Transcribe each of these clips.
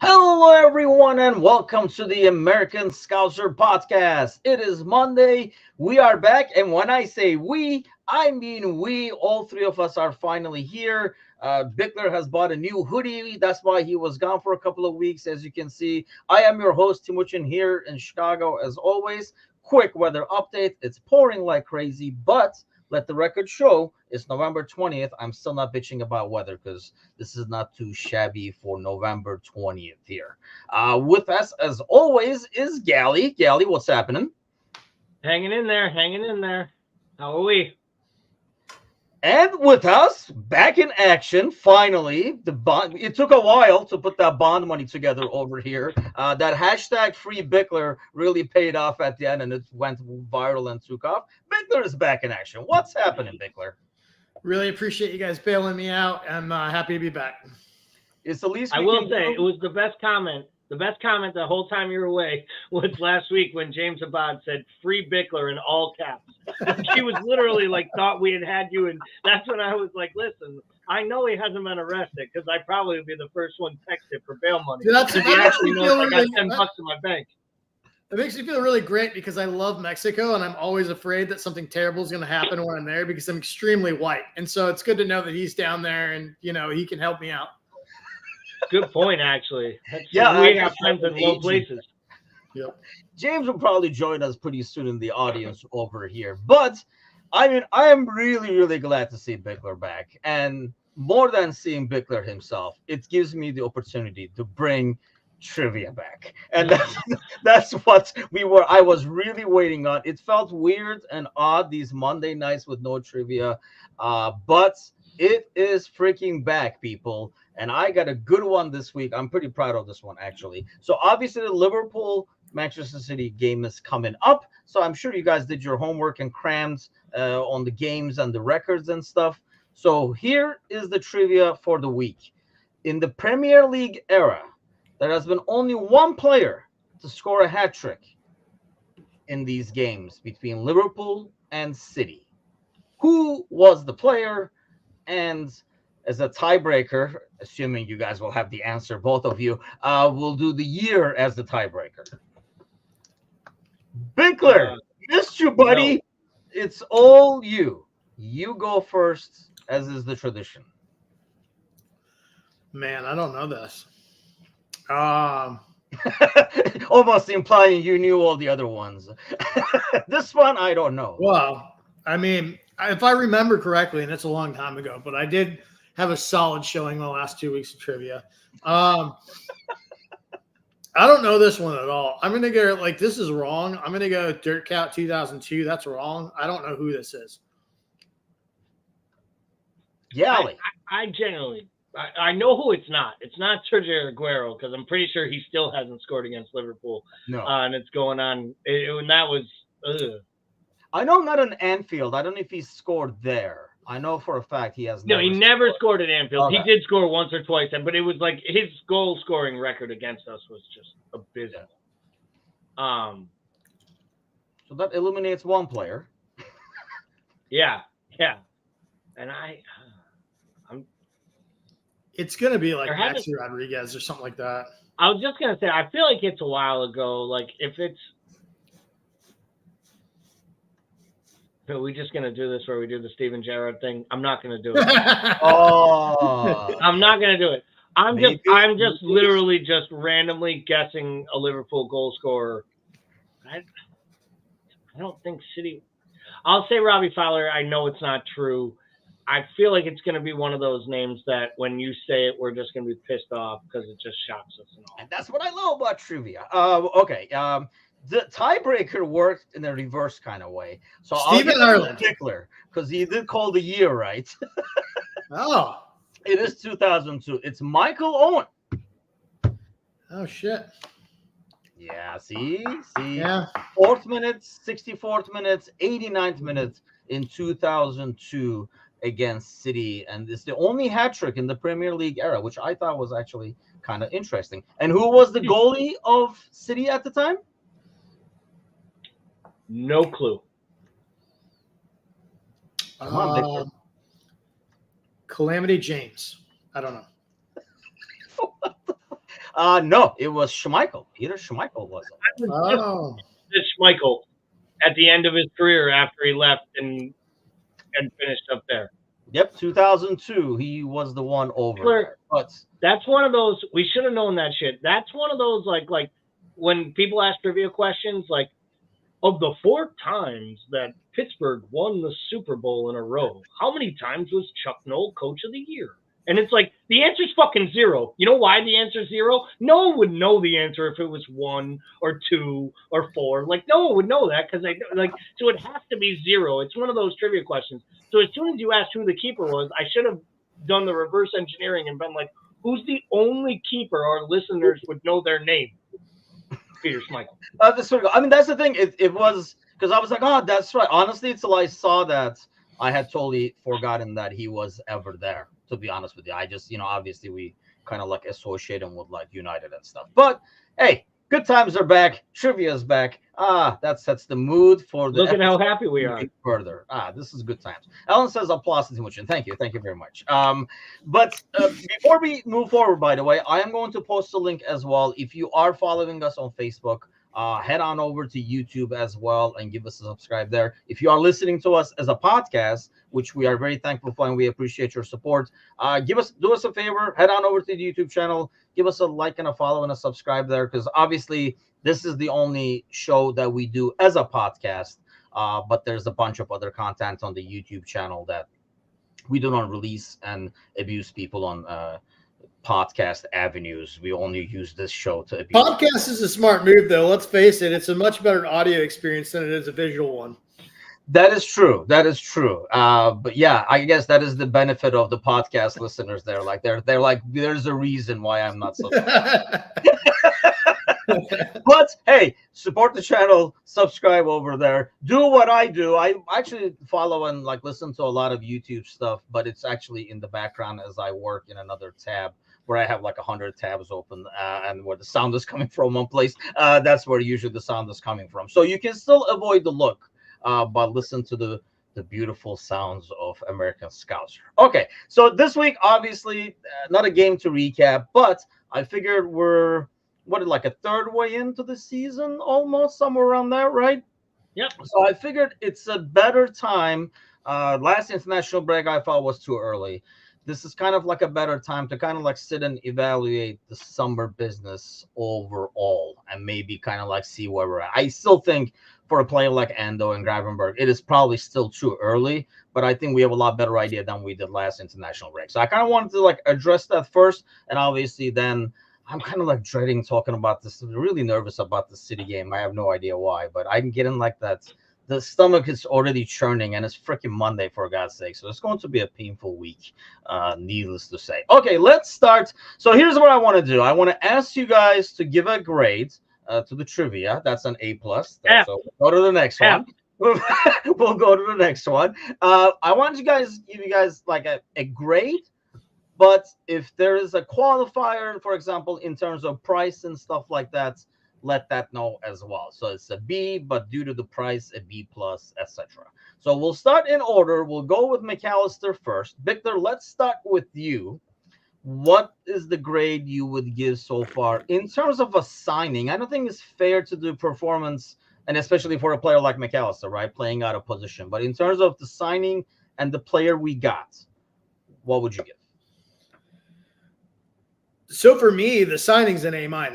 Hello, everyone, and welcome to the American Scouser podcast. It is Monday. We are back, and when I say we, I mean we. All three of us are finally here. Bickler has bought a new hoodie. That's why he was gone for a couple of weeks. As you can see, I am your host, Timuchin, here in Chicago, as always. Quick weather update. It's pouring like crazy, but let the record show it's November 20th. I'm still not bitching about weather because this is not too shabby for November 20th here. With us, as always, is Gally. Gally, what's happening? Hanging in there, hanging in there. How are we? And with us, back in action, finally, the bond. It took a while to put that bond money together over here. That hashtag free Bickler really paid off at the end, and it went viral and took off. Bickler is back in action. What's happening, Bickler? Really appreciate you guys bailing me out. I'm happy to be back. It's the least I we will can say do. it was the best comment. The best comment the whole time you were away was last week when James Abad said "free Bickler" in all caps. He was literally like thought we had you, and that's when I was like, "Listen, I know he hasn't been arrested because I probably would be the first one texted for bail money. Dude, If he actually knows I got $10 in my bank." It makes me feel really great because I love Mexico and I'm always afraid that something terrible is going to happen when I'm there because I'm extremely white. And so it's good to know that he's down there and, he can help me out. Good point, actually. Yeah, We have friends in low places. Yep. James will probably join us pretty soon in the audience over here. But I mean, I am really, really glad to see Bickler back. And more than seeing Bickler himself, it gives me the opportunity to bring trivia back. And that's what I was really waiting on. It felt weird and odd these Monday nights with no trivia. But it is freaking back, people. And I got a good one this week. I'm pretty proud of this one, actually. So obviously the Liverpool Manchester City game is coming up. So I'm sure you guys did your homework and crammed on the games and the records and stuff. So here is the trivia for the week. In the Premier League era, there has been only one player to score a hat trick in these games between Liverpool and City. Who was the player? And as a tiebreaker, assuming you guys will have the answer, both of you, we'll do the year as the tiebreaker. Bickler, missed you, buddy. No. It's all you. You go first, as is the tradition. Man, I don't know this. Almost implying you knew all the other ones. This one, I don't know. Well, I mean, if I remember correctly, and it's a long time ago, but I did have a solid showing the last 2 weeks of trivia. I don't know this one at all. I'm going to go like this is wrong. I'm going to go Dirt Cat 2002. That's wrong. I don't know who this is. Yeah, I genuinely, I know who it's not. It's not Sergio Aguero because I'm pretty sure he still hasn't scored against Liverpool. No, and it's going on. And that was. I know not an Anfield. I don't know if he scored there. I know for a fact he has. No, he never scored at Anfield. Okay. He did score once or twice, but it was like his goal scoring record against us was just abysmal. So that eliminates one player. Yeah, and it's gonna be like Maxi Rodriguez or something like that. I was just gonna say, I feel like it's a while ago. Like if it's. Are we just gonna do this where we do the Steven Gerrard thing? I'm not gonna do it. I'm not gonna do it. I'm just literally just randomly guessing a Liverpool goal scorer. I don't think City. I'll say Robbie Fowler. I know it's not true. I feel like it's gonna be one of those names that when you say it, we're just gonna be pissed off because it just shocks us and all. And that's what I love about trivia. Okay. The tiebreaker worked in a reverse kind of way. So Stephen Ireland, particular, because he did call the year right. Oh, it is 2002. It's Michael Owen. Oh shit. Yeah. See. Yeah. 4th minute, 64th minute, 89th minute in 2002 against City, and it's the only hat trick in the Premier League era, which I thought was actually kind of interesting. And who was the goalie of City at the time? No clue. Come on, Victor. Calamity James. I don't know. No, it was Schmeichel. Peter Schmeichel was it. Oh. This Schmeichel at the end of his career after he left and finished up there. Yep, 2002. He was the one over there. But that's one of those. We should have known that shit. That's one of those like when people ask trivia questions, like of the 4 times that Pittsburgh won the Super Bowl in a row, how many times was Chuck Noll Coach of the Year? And it's like, the answer's fucking 0. You know why the answer's 0? No one would know the answer if it was 1 or 2 or 4. Like, no one would know that because so it has to be 0. It's one of those trivia questions. So as soon as you asked who the keeper was, I should have done the reverse engineering and been like, who's the only keeper our listeners would know their name? Peter Schmeichel. I mean, that's the thing. It was because I was like, oh, that's right. Honestly, until I saw that, I had totally forgotten that he was ever there. To be honest with you, I just, obviously we kind of like associate him with like United and stuff. But hey, good times are back. Trivia's back. That sets the mood for the. Look at how happy we are. Further. This is good times. Ellen says applause to Timuchin. Thank you very much. But before we move forward, by the way, I am going to post a link as well. If you are following us on Facebook, head on over to YouTube as well and give us a subscribe there. If you are listening to us as a podcast, which we are very thankful for and we appreciate your support, do us a favor, head on over to the YouTube channel, give us a like and a follow and a subscribe there, because obviously this is the only show that we do as a podcast, but there's a bunch of other content on the YouTube channel that we do not release and abuse people on podcast avenues. We only use this show to abuse. Podcast is a smart move, though. Let's face it; it's a much better audio experience than it is a visual one. That is true. But yeah, I guess that is the benefit of the podcast listeners. They're like, there's a reason why I'm not so. But hey, support the channel, subscribe over there, do what I do. I actually follow and like listen to a lot of YouTube stuff, but it's actually in the background as I work in another tab where I have like 100 tabs open, and where the sound is coming from one place. That's where usually the sound is coming from. So you can still avoid the look, but listen to the beautiful sounds of American Scouser. Okay, so this week, obviously, not a game to recap, but I figured we're like a third way into the season, almost somewhere around there, right? Yep. So I figured it's a better time. Last international break I thought was too early. This is kind of like a better time to kind of like sit and evaluate the summer business overall and maybe kind of like see where we're at. I still think for a player like Ando and Gravenberg, it is probably still too early, but I think we have a lot better idea than we did last international break. So I kind of wanted to like address that first, and obviously then I'm kind of like dreading talking about this. I'm really nervous about the City game. I have no idea why, but I'm getting like that. The stomach is already churning, and it's freaking Monday, for God's sake. So it's going to be a painful week, needless to say. Okay, let's start. So here's what I want to do. I want to ask you guys to give a grade to the trivia. That's an A+. So we'll go to the next one. We'll go to the next one. I want you guys give you guys like a grade. But if there is a qualifier, for example, in terms of price and stuff like that, let that know as well. So it's a B, but due to the price, a B+, etc. So we'll start in order. We'll go with McAllister first. Victor, let's start with you. What is the grade you would give so far in terms of a signing? I don't think it's fair to do performance, and especially for a player like McAllister, right, playing out of position. But in terms of the signing and the player we got, what would you give? So for me, the signing's an A-,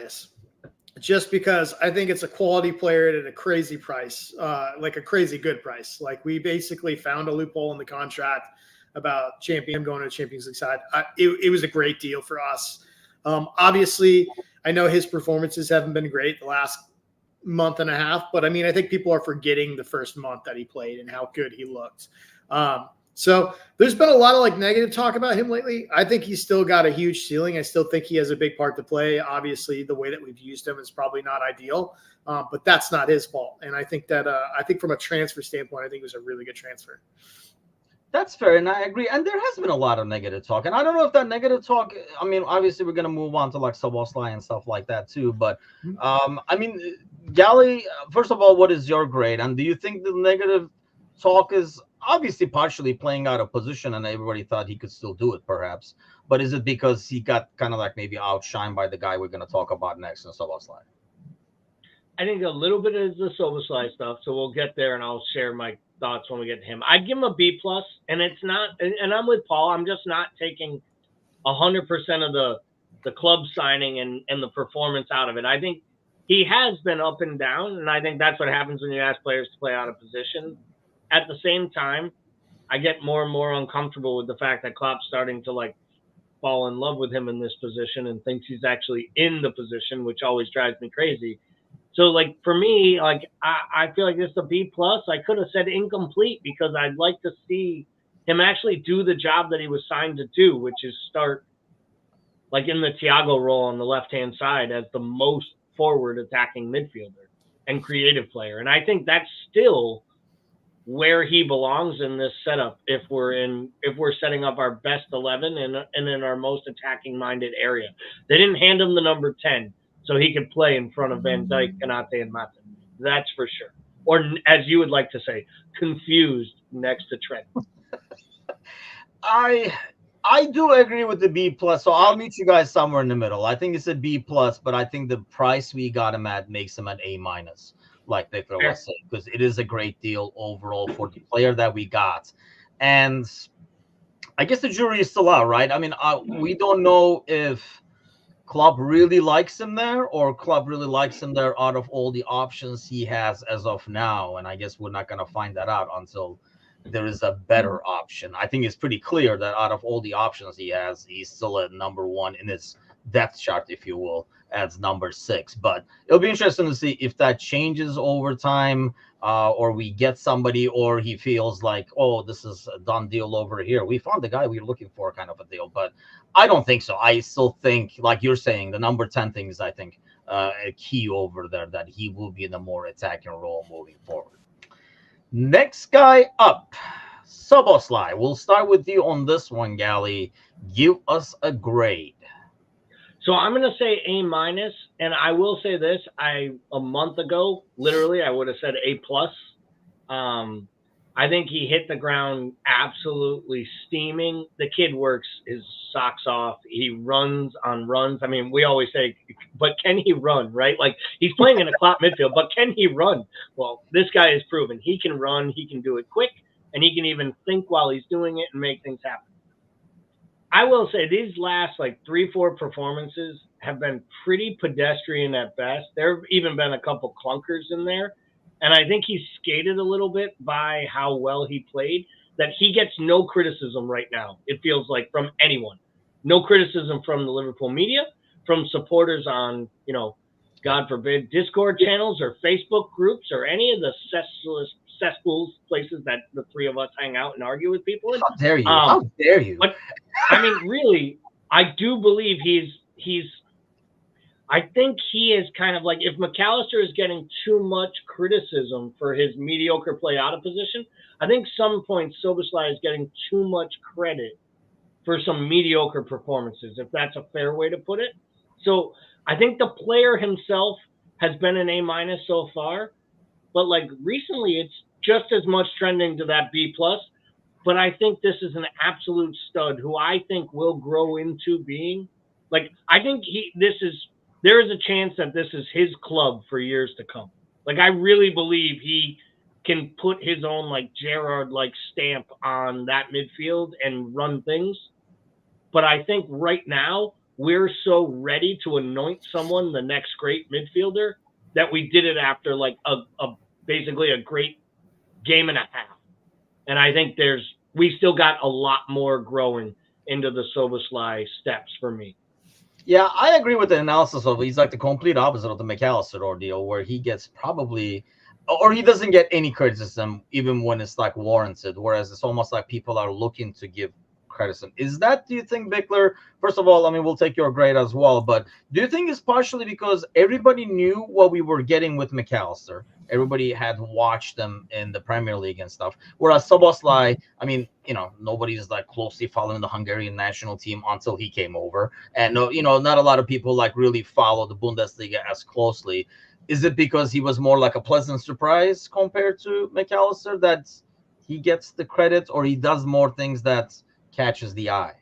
just because I think it's a quality player at a crazy price, like a crazy good price. Like we basically found a loophole in the contract about going to the Champions League side. It was a great deal for us. Obviously, I know his performances haven't been great the last month and a half, but I mean, I think people are forgetting the first month that he played and how good he looked. So there's been a lot of like negative talk about him lately. I think he's still got a huge ceiling. I still think he has a big part to play. Obviously, the way that we've used him is probably not ideal, but that's not his fault. And I think that from a transfer standpoint, I think it was a really good transfer. That's fair, and I agree. And there has been a lot of negative talk. And I don't know if that negative talk, I mean, obviously we're going to move on to like Szoboszlai and stuff like that too. But I mean, Gally, first of all, what is your grade? And do you think the negative talk is obviously partially playing out of position and everybody thought he could still do it perhaps? but is it because he got kind of like maybe outshined by the guy we're going to talk about next in Soboslai? I think a little bit is the Soboslai stuff, so we'll get there, and I'll share my thoughts when we get to him. I'd give him a B+, and it's not, and I'm with Paul. I'm just not taking 100% of the club signing and the performance out of it. I think he has been up and down, and I think that's what happens when you ask players to play out of position. At the same time, I get more and more uncomfortable with the fact that Klopp's starting to like fall in love with him in this position and thinks he's actually in the position, which always drives me crazy. So, like, for me, like, I feel like this is a B+. I could have said incomplete because I'd like to see him actually do the job that he was signed to do, which is start, like, in the Thiago role on the left-hand side as the most forward attacking midfielder and creative player. And I think that's still where he belongs in this setup if we're setting up our best 11 and in our most attacking-minded area. They didn't hand him the number 10. So he could play in front of Van Dijk, Kanate, and Mata. That's for sure. Or, as you would like to say, confused next to Trent. I do agree with the B+. So I'll meet you guys somewhere in the middle. I think it's a B+, but I think the price we got him at makes him an A-, like Victor was saying, because it is a great deal overall for the player that we got. And I guess the jury is still out, right? I mean, we don't know if Klopp really likes him there, or Klopp really likes him there out of all the options he has as of now. And I guess we're not going to find that out until there is a better option. I think it's pretty clear that out of all the options he has, he's still at number 1 in his depth chart, if you will, as number 6. But it'll be interesting to see if that changes over time, or we get somebody, or he feels like, oh, this is a done deal over here. We found the guy we were looking for, kind of a deal. But I don't think so. I still think, like you're saying, the number 10 thing is, I think, a key over there, that he will be in a more attacking role moving forward. Next guy up, Soboslai. We'll start with you on this one, Gally. Give us a grade. So I'm going to say A-, and I will say this. A month ago, literally, I would have said A+. I think he hit the ground absolutely steaming. The kid works his socks off. He runs on runs. I mean, we always say, but can he run, right? Like, he's playing in a Klopp midfield, but can he run? Well, this guy has proven he can run, he can do it quick, and he can even think while he's doing it and make things happen. I will say these last like 3-4 performances have been pretty pedestrian at best. There have even been a couple clunkers in there. And I think he's skated a little bit by how well he played, that he gets no criticism right now, it feels like, from anyone. No criticism from the Liverpool media, from supporters on, you know, God forbid, Discord channels or Facebook groups or any of the cesspools, places that the three of us hang out and argue with people in. How dare you? How dare you? But, I mean, really, I do believe I think he is kind of like, if McAllister is getting too much criticism for his mediocre play out of position, I think some points Soboslai is getting too much credit for some mediocre performances, if that's a fair way to put it. So I think the player himself has been an A- so far, but like recently it's just as much trending to that B+. But I think this is an absolute stud who I think will grow into being, like, I think there is a chance that this is his club for years to come. Like, I really believe he can put his own, like, Gerrard-like stamp on that midfield and run things. But I think right now we're so ready to anoint someone the next great midfielder that we did it after, like, basically a great game and a half. And I think we still got a lot more growing into the Soboslai steps for me. Yeah, I agree with the analysis of he's like the complete opposite of the McAllister ordeal, where he gets probably, or he doesn't get any criticism even when it's like warranted, whereas it's almost like people are looking to give criticism. Is that, do you think, Bickler? First of all, I mean, we'll take your grade as well, but do you think it's partially because everybody knew what we were getting with McAllister? Everybody had watched them in the Premier League and stuff. Whereas Soboslai, I mean, you know, nobody's like closely following the Hungarian national team until he came over. And, no, you know, not a lot of people like really follow the Bundesliga as closely. Is it because he was more like a pleasant surprise compared to McAllister that he gets the credit, or he does more things that catches the eye?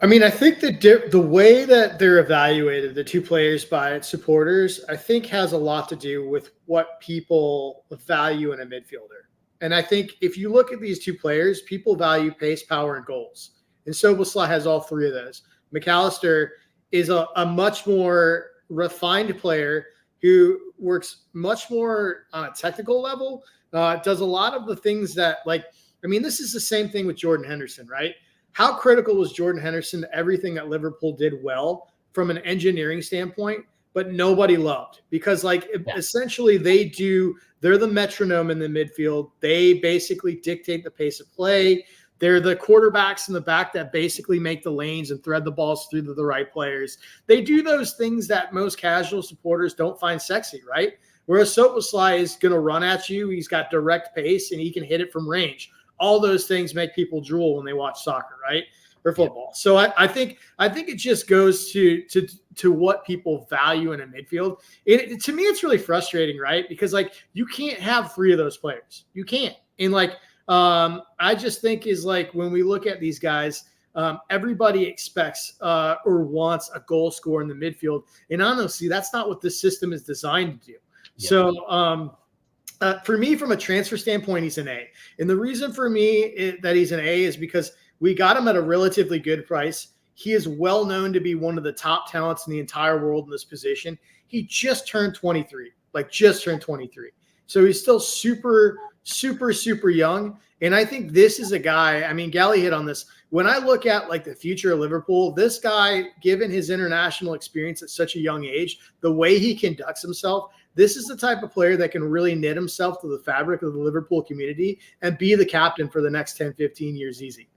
I mean, I think the way that they're evaluated, the two players by supporters, I think has a lot to do with what people value in a midfielder. And I think if you look at these two players, people value pace, power, and goals. And Szoboszlai has all three of those. McAllister is a much more refined player who works much more on a technical level, does a lot of the things that, like, I mean, this is the same thing with Jordan Henderson, right? How critical was Jordan Henderson to everything that Liverpool did well from an engineering standpoint, but nobody loved? Because, like, essentially they're the metronome in the midfield. They basically dictate the pace of play. They're the quarterbacks in the back that basically make the lanes and thread the balls through to the right players. They do those things that most casual supporters don't find sexy, right? Whereas Szoboszlai is going to run at you. He's got direct pace and he can hit it from range. All those things make people drool when they watch soccer, right? Or football. Yeah. So I think it just goes to what people value in a midfield. To me, it's really frustrating, right? Because, like, you can't have three of those players. You can't. And, like, I just think is, like, when we look at these guys, everybody expects or wants a goal scorer in the midfield. And honestly, that's not what this system is designed to do. Yeah. So, for me, from a transfer standpoint, he's an A. And the reason for me that he's an A is because we got him at a relatively good price. He is well known to be one of the top talents in the entire world in this position. He just turned 23, So he's still super, super, super young. And I think this is a guy, I mean, Gally hit on this. When I look at, like, the future of Liverpool, this guy, given his international experience at such a young age, the way he conducts himself, this is the type of player that can really knit himself to the fabric of the Liverpool community and be the captain for the next 10, 15 years easy.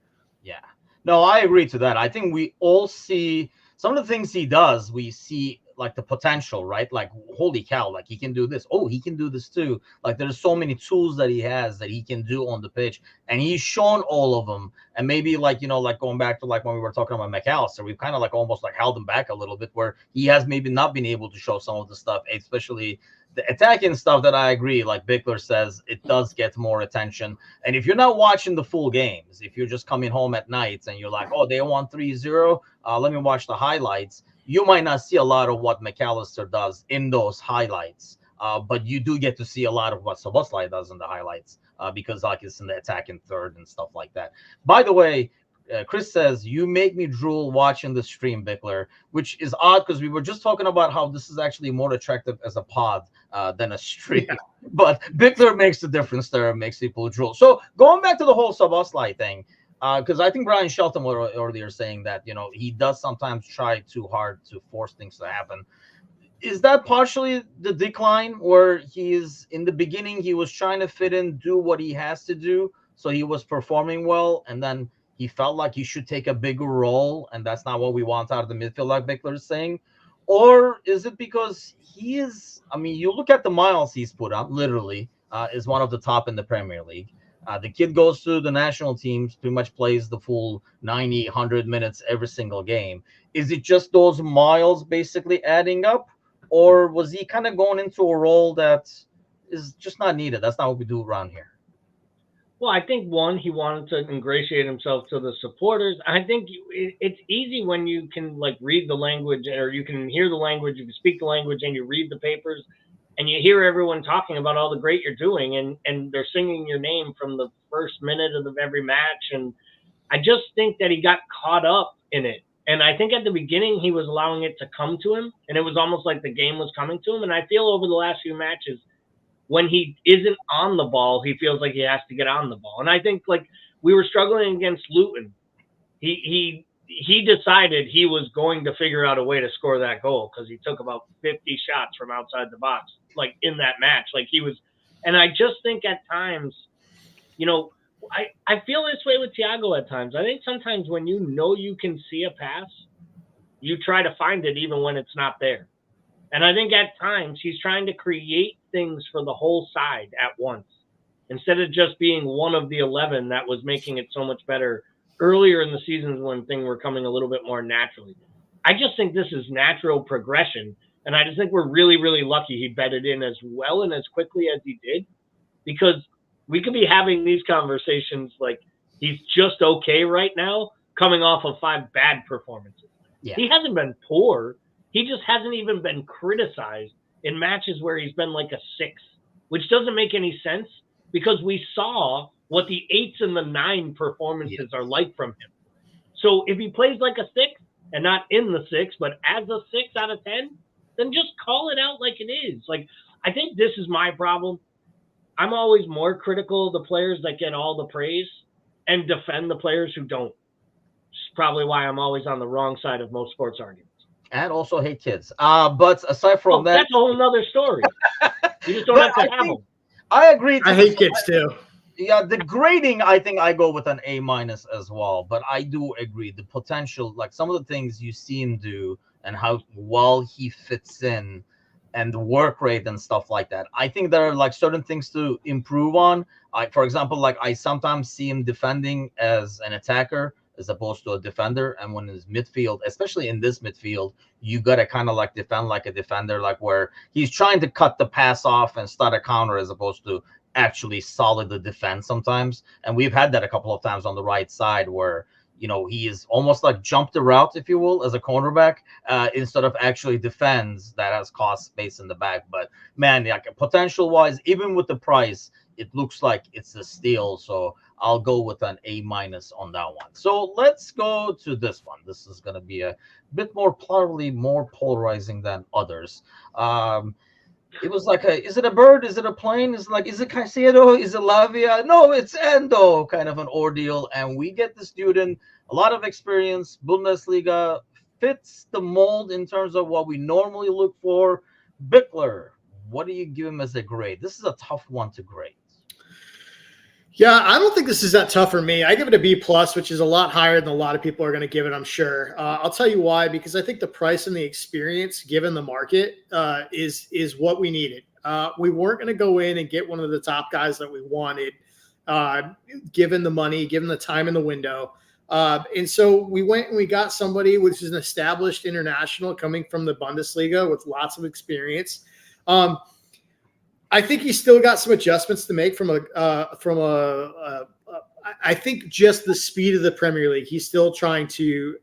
Yeah. No, I agree to that. I think we all see some of the things he does. We see, like, the potential, right? Like, holy cow, like, he can do this. Oh, he can do this too. Like, there's so many tools that he has that he can do on the pitch, and he's shown all of them. And maybe, like, you know, like, going back to, like, when we were talking about McAllister, we've kind of, like, almost, like, held him back a little bit, where he has maybe not been able to show some of the stuff, especially the attacking stuff that I agree, like Bickler says, it does get more attention. And if you're not watching the full games, if you're just coming home at night and you're like, oh, they won 3-0, let me watch the highlights, you might not see a lot of what McAllister does in those highlights. But you do get to see a lot of what Szoboszlai does in the highlights because, like, it's in the attacking third and stuff like that. By the way, Chris says, you make me drool watching the stream, Bickler, which is odd because we were just talking about how this is actually more attractive as a pod than a stream. Yeah. But Bickler makes the difference there, makes people drool. So going back to the whole Szoboszlai thing, because I think Brian Shelton was earlier saying that, you know, he does sometimes try too hard to force things to happen. Is that partially the decline where he's in the beginning, he was trying to fit in, do what he has to do, so he was performing well, and then he felt like he should take a bigger role, and that's not what we want out of the midfield, like Bickler is saying? Or is it because he is, I mean, you look at the miles he's put up, literally, is one of the top in the Premier League. The kid goes to the national teams, pretty much plays the full 90, 100 minutes every single game. Is it just those miles basically adding up? Or was he kind of going into a role that is just not needed? That's not what we do around here. Well, I think, one, he wanted to ingratiate himself to the supporters. I think it's easy when you can, like, read the language, or you can hear the language, you can speak the language, and you read the papers, and you hear everyone talking about all the great you're doing, and they're singing your name from the first minute of every match. And I just think that he got caught up in it. And I think at the beginning he was allowing it to come to him, and it was almost like the game was coming to him. And I feel over the last few matches, when he isn't on the ball, he feels like he has to get on the ball. And I think, like, we were struggling against Luton. He decided he was going to figure out a way to score that goal because he took about 50 shots from outside the box, like, in that match. Like, he was, and I just think at times, you know, I feel this way with Thiago at times. I think sometimes when you know you can see a pass, you try to find it even when it's not there. And I think at times he's trying to create things for the whole side at once, instead of just being one of the 11 that was making it so much better earlier in the seasons when things were coming a little bit more naturally. I just think this is natural progression. And I just think we're really, really lucky he bedded in as well and as quickly as he did, because we could be having these conversations like he's just okay right now, coming off of 5 bad performances. Yeah. He hasn't been poor. He just hasn't even been criticized in matches where he's been like a 6, which doesn't make any sense because we saw what the 8s and the 9 performances are like from him. So if he plays like a 6 and not in the 6, but as a 6 out of 10, then just call it out like it is. Like, I think this is my problem. I'm always more critical of the players that get all the praise and defend the players who don't. It's probably why I'm always on the wrong side of most sports arguments. And also hate kids. But aside from that, that's a whole nother story. You just don't have to have them. I agree. I hate kids too. Yeah, the grading, I think I go with an A- as well. But I do agree the potential, like some of the things you see him do and how well he fits in and the work rate and stuff like that. I think there are like certain things to improve on. For example, like I sometimes see him defending as an attacker as opposed to a defender. And when it's midfield, especially in this midfield, you got to kind of like defend like a defender, like where he's trying to cut the pass off and start a counter as opposed to actually solidly defend sometimes. And we've had that a couple of times on the right side where, you know, he is almost like jumped the route, if you will, as a cornerback, instead of actually defends that has cost space in the back. But man, like potential wise, even with the price, it looks like it's a steal. So I'll go with an A- on that one. So let's go to this one. This is going to be a bit more probably more polarizing than others. It was like is it a bird? Is it a plane? Is it Caicedo? Is it Lavia? No, it's Endo, kind of an ordeal. And we get this student, a lot of experience, Bundesliga, fits the mold in terms of what we normally look for. Bickler, what do you give him as a grade? This is a tough one to grade. Yeah, I don't think this is that tough for me. I give it a B+, which is a lot higher than a lot of people are going to give it, I'm sure. I'll tell you why, because I think the price and the experience given the market is what we needed. We weren't going to go in and get one of the top guys that we wanted, given the money, given the time in the window. And so we went and we got somebody which is an established international coming from the Bundesliga with lots of experience. I think he's still got some adjustments to make I think just the speed of the Premier League. He's still trying to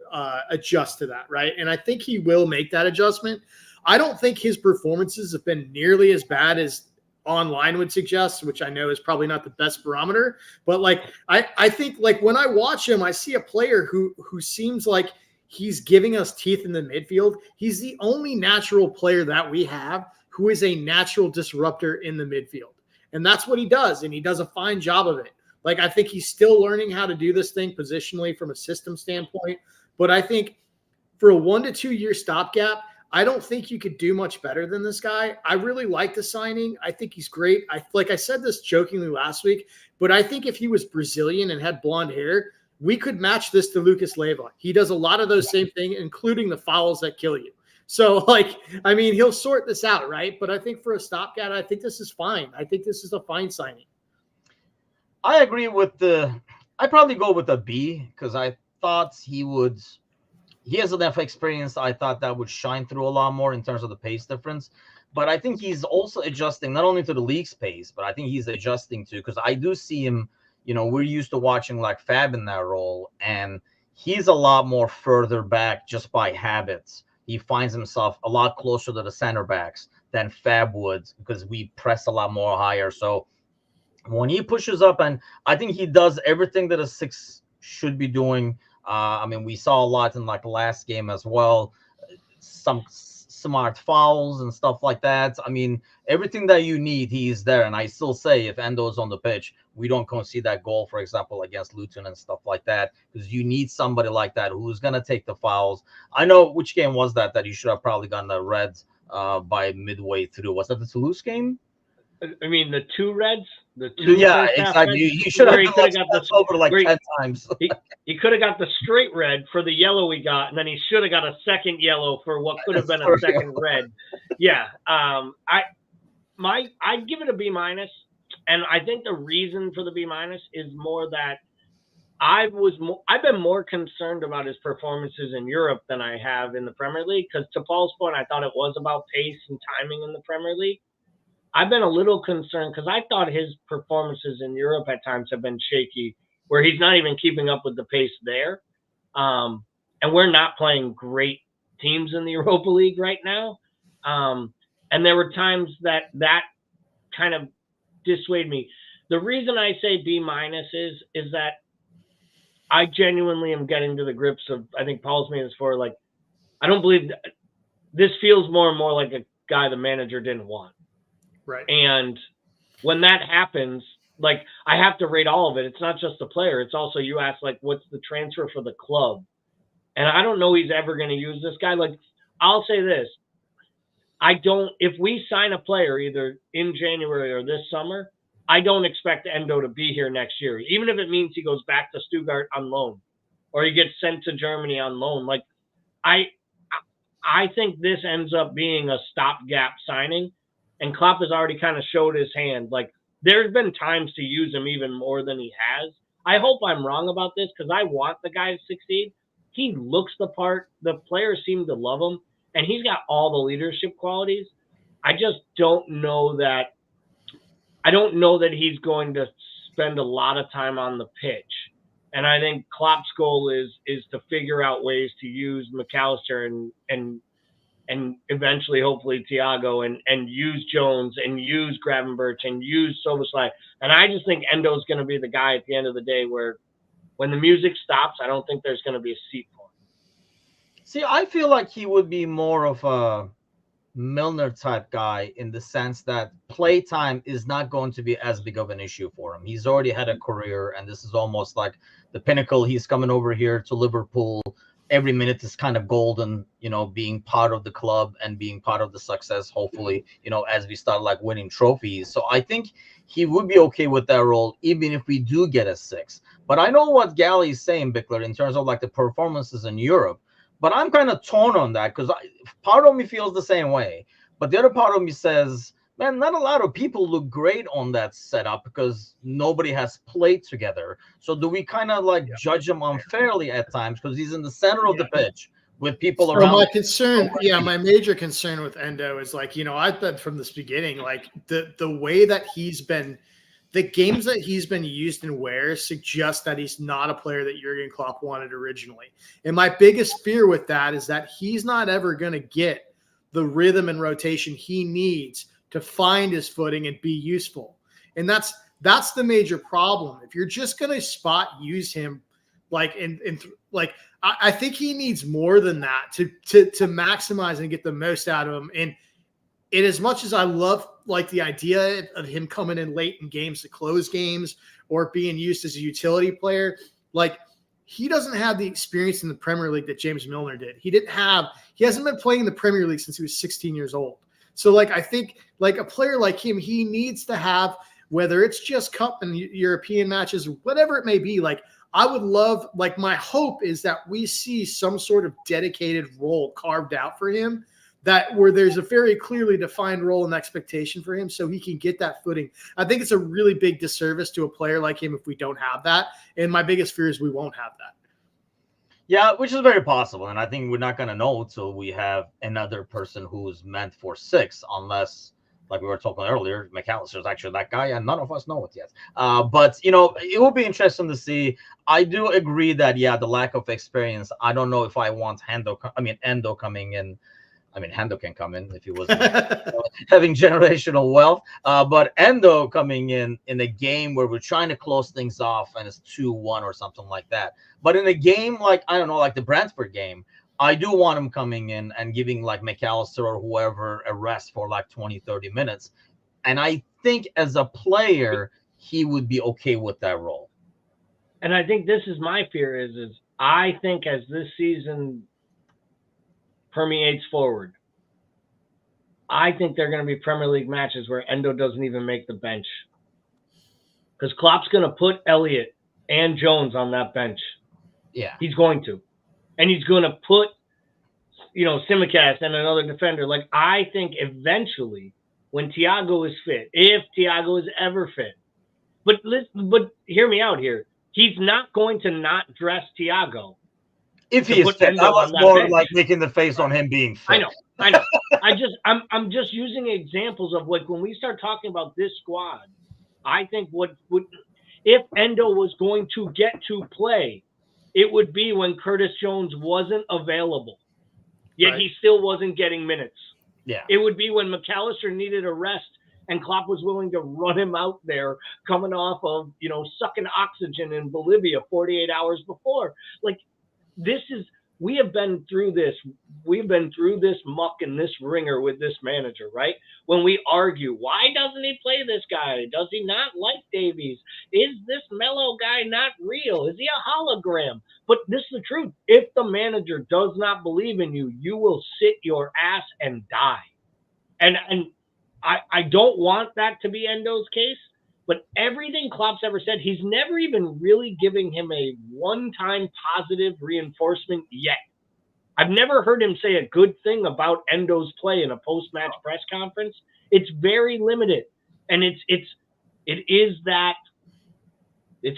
adjust to that, right? And I think he will make that adjustment. I don't think his performances have been nearly as bad as online would suggest, which I know is probably not the best barometer. But like I think like when I watch him, I see a player who seems like he's giving us teeth in the midfield. He's the only natural player that we have who is a natural disruptor in the midfield. And that's what he does. And he does a fine job of it. Like, I think he's still learning how to do this thing positionally from a system standpoint. But I think for a 1 to 2 year stopgap, I don't think you could do much better than this guy. I really like the signing. I think he's great. Like I said this jokingly last week, but I think if he was Brazilian and had blonde hair, we could match this to Lucas Leiva. He does a lot of those same things, including the fouls that kill you. So, like, I mean, he'll sort this out, right? But I think for a stopgap, I think this is fine. I think this is a fine signing. I agree with I'd probably go with a B because I thought he has enough experience. I thought that would shine through a lot more in terms of the pace difference. But I think he's also adjusting not only to the league's pace, but I think he's adjusting to, because I do see him, you know, we're used to watching like Fab in that role, and he's a lot more further back just by habits. He finds himself a lot closer to the center backs than Fab would because we press a lot more higher. So when he pushes up, and I think he does everything that a 6 should be doing. I mean, we saw a lot in like the last game as well. Some smart fouls and stuff like that. I mean, everything that you need, he's there. And I still say if Endo's on the pitch, we don't concede that goal, for example, against Luton and stuff like that, because you need somebody like that who's going to take the fouls. I know which game was that you should have probably gotten the red by midway through. Was that the Toulouse game? I mean, the 2 reds? The 2 yeah, exactly. You should have got this over like 10 times. He could have got the straight red for the yellow we got, and then he should have got a second yellow for what could have been a second red. Yeah. I'd give it a B-, and I think the reason for the B- is more that I've been more concerned about his performances in Europe than I have in the Premier League, because to Paul's point, I thought it was about pace and timing in the Premier League. I've been a little concerned because I thought his performances in Europe at times have been shaky, where he's not even keeping up with the pace there. And we're not playing great teams in the Europa League right now. And there were times that kind of dissuaded me. The reason I say B- is that I genuinely am getting to the grips of, I think Paul's made this for, like, I don't believe this feels more and more like a guy the manager didn't want. Right. And when that happens, like, I have to rate all of it. It's not just the player. It's also, you ask, like, what's the transfer for the club? And I don't know he's ever going to use this guy. Like, I'll say this. If we sign a player either in January or this summer, I don't expect Endo to be here next year, even if it means he goes back to Stuttgart on loan or he gets sent to Germany on loan. Like, I think this ends up being a stopgap signing, and Klopp has already kind of showed his hand. Like, there's been times to use him even more than he has. I hope I'm wrong about this because I want the guy to succeed. He looks the part. The players seem to love him, and he's got all the leadership qualities. I just don't know that. I don't know that he's going to spend a lot of time on the pitch. And I think Klopp's goal is to figure out ways to use McAllister and eventually, hopefully, Thiago and use Jones and use Gravenberch and use Soboslai. And I just think Endo's going to be the guy at the end of the day where when the music stops, I don't think there's going to be a seat for him. See, I feel like he would be more of a Milner type guy in the sense that playtime is not going to be as big of an issue for him. He's already had a career, and this is almost like the pinnacle. He's coming over here to Liverpool. Every minute is kind of golden, being part of the club and being part of the success, hopefully, as we start like winning trophies. So I think he would be okay with that role, even if we do get a 6. But I know what Gally is saying, Bickler, in terms of like the performances in Europe. But I'm kind of torn on that because part of me feels the same way. But the other part of me says, man, not a lot of people look great on that setup because nobody has played together. So do we kind of like judge him unfairly at times because he's in the center of the pitch with people around? My concern, my major concern with Endo is like, I've been from this beginning, like the way that he's been, the games that he's been used and wears suggest that he's not a player that Jurgen Klopp wanted originally. And my biggest fear with that is that he's not ever going to get the rhythm and rotation he needs to find his footing and be useful. And that's the major problem. If you're just going to spot use him, like I think he needs more than that to maximize and get the most out of him. And as much as I love like the idea of him coming in late in games to close games or being used as a utility player, like he doesn't have the experience in the Premier League that James Milner did. He hasn't been playing in the Premier League since he was 16 years old. So like, I think like a player like him, he needs to have, whether it's just cup and European matches, whatever it may be, like I would love, like my hope is that we see some sort of dedicated role carved out for him, that where there's a very clearly defined role and expectation for him so he can get that footing. I think it's a really big disservice to a player like him if we don't have that. And my biggest fear is we won't have that. Yeah, which is very possible. And I think we're not going to know until we have another person who's meant for 6, unless, like we were talking earlier, McAllister is actually that guy, and none of us know it yet. But, it will be interesting to see. I do agree that, the lack of experience, I don't know if I want Endo coming in. I mean, Hendo can come in if he wasn't having generational wealth. But Endo coming in a game where we're trying to close things off and it's 2-1 or something like that. But in a game like, I don't know, like the Brentford game, I do want him coming in and giving like McAllister or whoever a rest for like 20, 30 minutes. And I think as a player, he would be okay with that role. And I think this is my fear is I think as this season permeates forward, I think there are going to be Premier League matches where Endo doesn't even make the bench because Klopp's going to put Elliott and Jones on that bench. Yeah, he's going to, and he's going to put Tsimikas and another defender. Like I think eventually when Thiago is fit, if Thiago is ever fit, but hear me out here, he's not going to not dress Thiago. If he is fit, I was more bench. Like making the face on him being fit. I know. I'm just using examples of like when we start talking about this squad. I think if Endo was going to get to play it would be when Curtis Jones wasn't available, yet he still wasn't getting minutes. Yeah. It would be when McAllister needed a rest and Klopp was willing to run him out there coming off of, sucking oxygen in Bolivia 48 hours before. Like, we have been through this. We've been through this muck and this ringer with this manager, right? When we argue, why doesn't he play this guy? Does he not like Davies? Is this Mello guy not real? Is he a hologram? But this is the truth. If the manager does not believe in you, you will sit your ass and die. And I don't want that to be Endo's case, but everything Klopp's ever said, he's never even really giving him a one-time positive reinforcement yet. I've never heard him say a good thing about Endo's play in a post-match press conference. It's very limited. And it's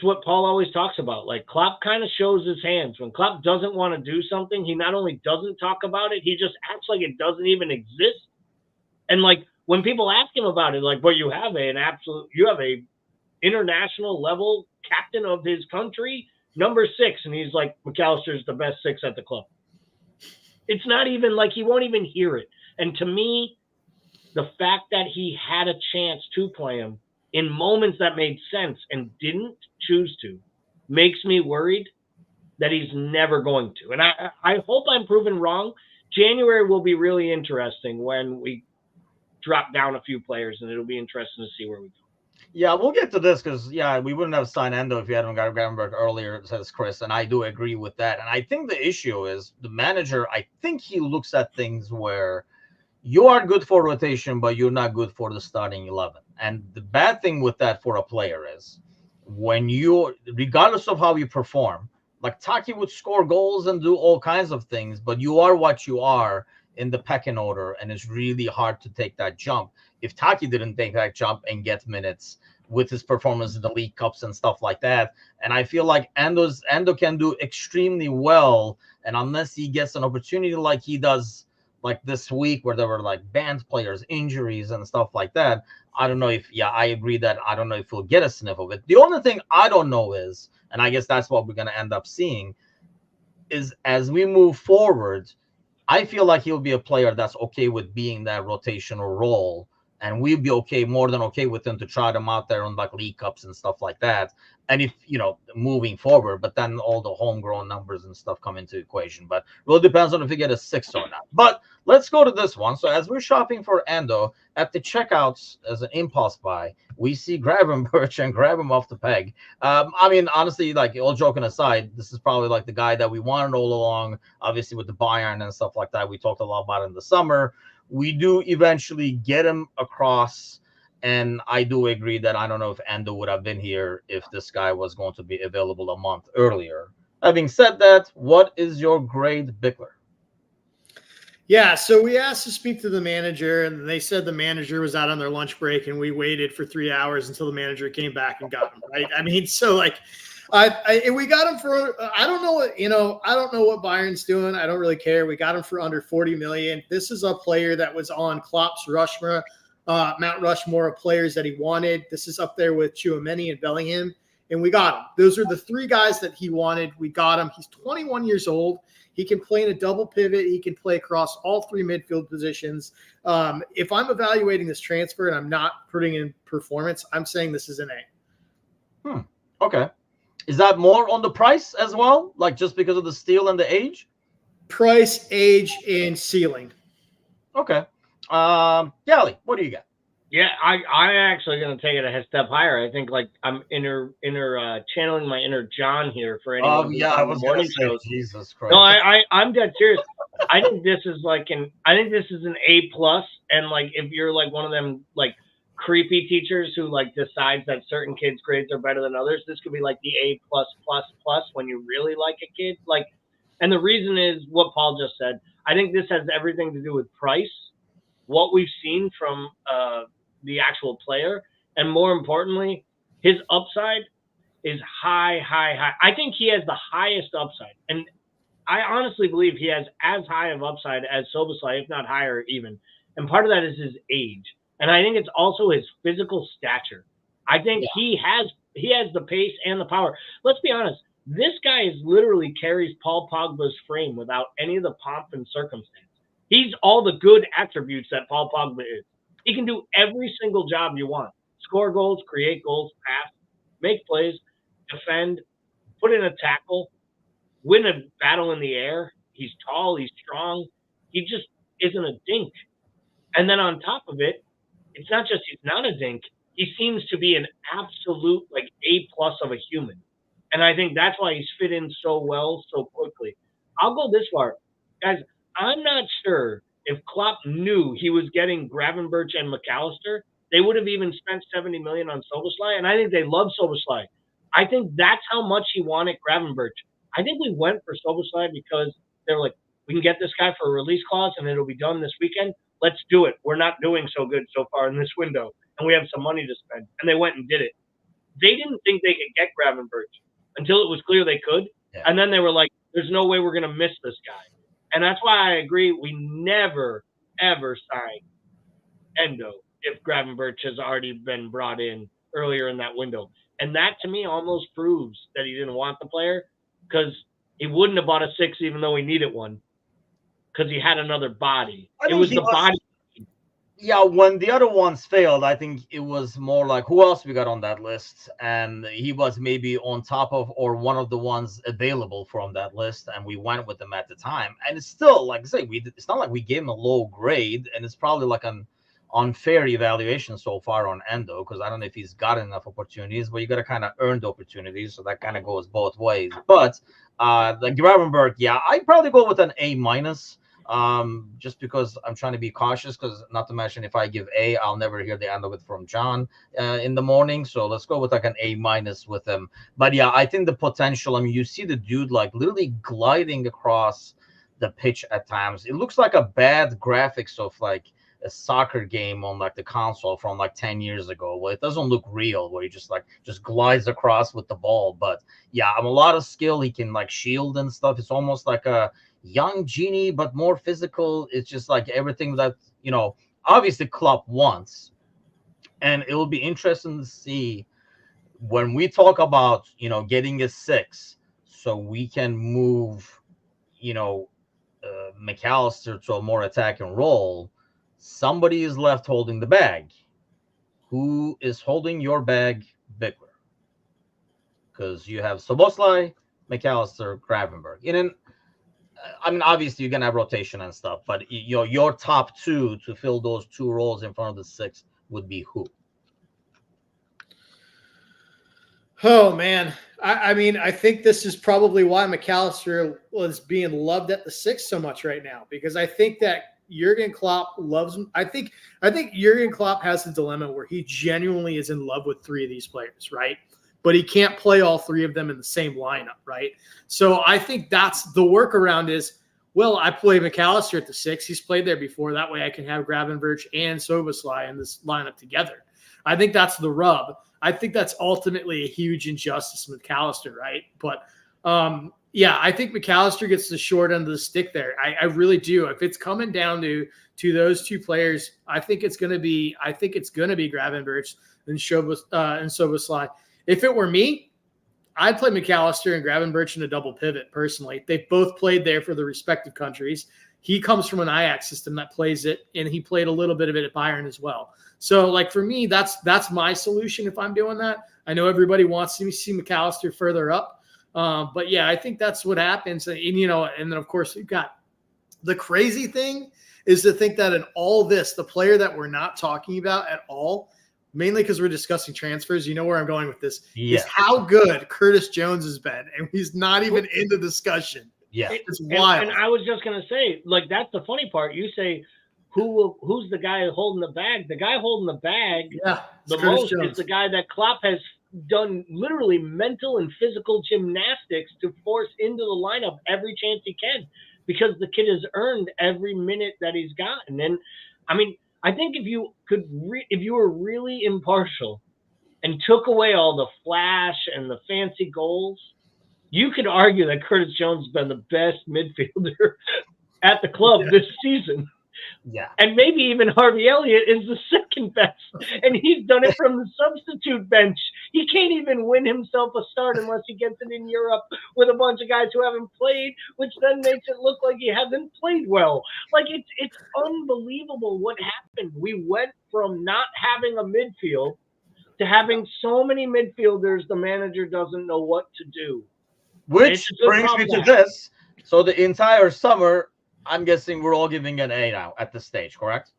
what Paul always talks about. Like, Klopp kind of shows his hands. When Klopp doesn't want to do something, he not only doesn't talk about it, he just acts like it doesn't even exist. And like, when people ask him about it, like, well, you have a international level captain of his country, number 6. And he's like, McAllister's the best 6 at the club. It's not even like, he won't even hear it. And to me, the fact that he had a chance to play him in moments that made sense and didn't choose to makes me worried that he's never going to. And I hope I'm proven wrong. January will be really interesting when we drop down a few players, and it'll be interesting to see where we go. Yeah, we'll get to this because, we wouldn't have signed Endo if you hadn't got Gravenberg earlier, says Chris, and I do agree with that. And I think the issue is the manager, I think he looks at things where you are good for rotation, but you're not good for the starting 11. And the bad thing with that for a player is when regardless of how you perform, like Taki would score goals and do all kinds of things, but you are what you are in the pecking order, and it's really hard to take that jump. If Taki didn't take that jump and get minutes with his performance in the League Cups and stuff like that, and I feel like Endo can do extremely well, and unless he gets an opportunity like he does, like this week where there were like banned players, injuries and stuff like that, I don't know if, I agree that I don't know if he'll get a sniff of it. The only thing I don't know is, and I guess that's what we're going to end up seeing, is as we move forward, I feel like he'll be a player that's okay with being that rotational role, and we'll be more than okay with him to try them out there on like League Cups and stuff like that. And if, moving forward, but then all the homegrown numbers and stuff come into equation. But it really depends on if you get a 6 or not. But let's go to this one. So as we're shopping for Endo, at the checkouts as an impulse buy, we see grab him, Birch, and grab him off the peg. I mean, honestly, like, all joking aside, this is probably like the guy that we wanted all along, obviously with the Bayern and stuff like that. We talked a lot about in the summer. We do eventually get him across. And I do agree that I don't know if Endo would have been here if this guy was going to be available a month earlier. Having said that, what is your grade, Bickler? Yeah, so we asked to speak to the manager, and they said the manager was out on their lunch break, and we waited for 3 hours until the manager came back and got him, right? I mean, so like, we got him for, I don't know what Bayern's doing. I don't really care. We got him for under 40 million. This is a player that was on Klopp's Mount Rushmore of players that he wanted. This is up there with Tchouaméni and Bellingham, and we got him. Those are the 3 guys that he wanted. We got him. He's 21 years old. He can play in a double pivot. He can play across all 3 midfield positions. If I'm evaluating this transfer and I'm not putting in performance, I'm saying this is an A. Okay. Is that more on the price as well? Like just because of the steel and the age? Price, age, and ceiling. Okay. Gally, what do you got? Yeah, I'm actually going to take it a step higher. I think like I'm channeling my inner John here for anyone. I was going to say, Jesus Christ. No, I'm dead serious. I think this is an A+, and like if you're like one of them like creepy teachers who like decides that certain kids' grades are better than others, this could be like the A+++ when you really like a kid. Like, and the reason is what Paul just said. I think this has everything to do with price, what we've seen from the actual player, and more importantly, his upside is high. I think he has the highest upside, and I honestly believe he has as high of upside as Szoboszlai, if not higher even. And part of that is his age, and I think it's also his physical stature. I think he has the pace and the power. Let's be honest. This guy is literally carries Paul Pogba's frame without any of the pomp and circumstance. He's all the good attributes that Paul Pogba is. He can do every single job you want. Score goals, create goals, pass, make plays, defend, put in a tackle, win a battle in the air. He's tall, he's strong. He just isn't a dink. And then on top of it, it's not just he's not a dink. He seems to be an absolute like A+ of a human. And I think that's why he's fit in so well so quickly. I'll go this far. Guys, I'm not sure if Klopp knew he was getting Gravenberch and McAllister, they would have even spent $70 million on Szoboszlai, and I think they love Szoboszlai. I think that's how much he wanted Gravenberch. I think we went for Szoboszlai because they're like, we can get this guy for a release clause and it'll be done this weekend. Let's do it. We're not doing so good so far in this window, and we have some money to spend. And they went and did it. They didn't think they could get Gravenberch until it was clear they could. Yeah. And then they were like, there's no way we're going to miss this guy. And that's why I agree we never, ever sign Endo if Gravenberch has already been brought in earlier in that window. And that, to me, almost proves that he didn't want the player because he wouldn't have bought a 6 even though he needed one because he had another body. It was the body. Yeah, when the other ones failed, I think it was more like, who else we got on that list? And he was maybe on top of or one of the ones available from that list, and we went with them at the time. And it's still, like I say, it's not like we gave him a low grade, and it's probably like an unfair evaluation so far on Endo, because I don't know if he's got enough opportunities, but you got to kind of earn the opportunities, so that kind of goes both ways. But the Gravenberch, yeah, I'd probably go with an A-. Just because I'm trying to be cautious, because not to mention if I give A, I'll never hear the end of it from John in the morning. So let's go with like an A- with him. But yeah, I think the potential, I mean, you see the dude like literally gliding across the pitch at times. It looks like a bad graphics of like a soccer game on like the console from like 10 years ago. Well, it doesn't look real where he just glides across with the ball. But yeah, a lot of skill. He can like shield and stuff. It's almost like a young Genie, but more physical. It's just like everything that, you know, obviously Klopp wants. And it will be interesting to see when we talk about, you know, getting a 6 so we can move, you know, McAllister to a more attacking role. Somebody is left holding the bag. Who is holding your bag, Bickler? Because you have Szoboszlai, McAllister, Gravenberch. And then, I mean, obviously you're gonna have rotation and stuff, but you know, your top 2 to fill those 2 roles in front of the 6 would be who? Oh man, I mean, I think this is probably why McAllister was being loved at the 6 so much right now, because I think that Jurgen Klopp loves him. I think Jurgen Klopp has a dilemma where he genuinely is in love with 3 of these players, right? But he can't play all 3 of them in the same lineup, right? So I think that's the workaround is, well, I play McAllister at the 6. He's played there before. That way I can have Gravenberch and Szoboszlai in this lineup together. I think that's the rub. I think that's ultimately a huge injustice with McAllister, right? But yeah, I think McAllister gets the short end of the stick there. I really do. If it's coming down to those 2 players, I think it's going to be Gravenberch and Szoboszlai. If it were me, I'd play McAllister and Gravenberch in a double pivot, personally. They've both played there for the respective countries. He comes from an Ajax system that plays it, and he played a little bit of it at Bayern as well. So, like, for me, that's my solution if I'm doing that. I know everybody wants to see McAllister further up. But, yeah, I think that's what happens. And, you know, and then, of course, we've got the crazy thing is to think that in all this, the player that we're not talking about at all, mainly because we're discussing transfers, you know where I'm going with this, is how good Curtis Jones has been. And he's not even in the discussion. Yeah. It's wild. And I was just going to say, like, that's the funny part. You say, who's the guy holding the bag? The guy holding the bag the most is the guy that Klopp has done literally mental and physical gymnastics to force into the lineup every chance he can, because the kid has earned every minute that he's gotten. And, I mean, I think if you were really impartial and took away all the flash and the fancy goals, you could argue that Curtis Jones has been the best midfielder at the club this season. Yeah. And maybe even Harvey Elliott is the second best. And he's done it from the substitute bench. He can't even win himself a start unless he gets it in Europe with a bunch of guys who haven't played, which then makes it look like he hasn't played well. Like, it's unbelievable what happened. We went from not having a midfield to having so many midfielders the manager doesn't know what to do. Which brings me to this. So the entire summer, I'm guessing we're all giving an A now at this stage, correct?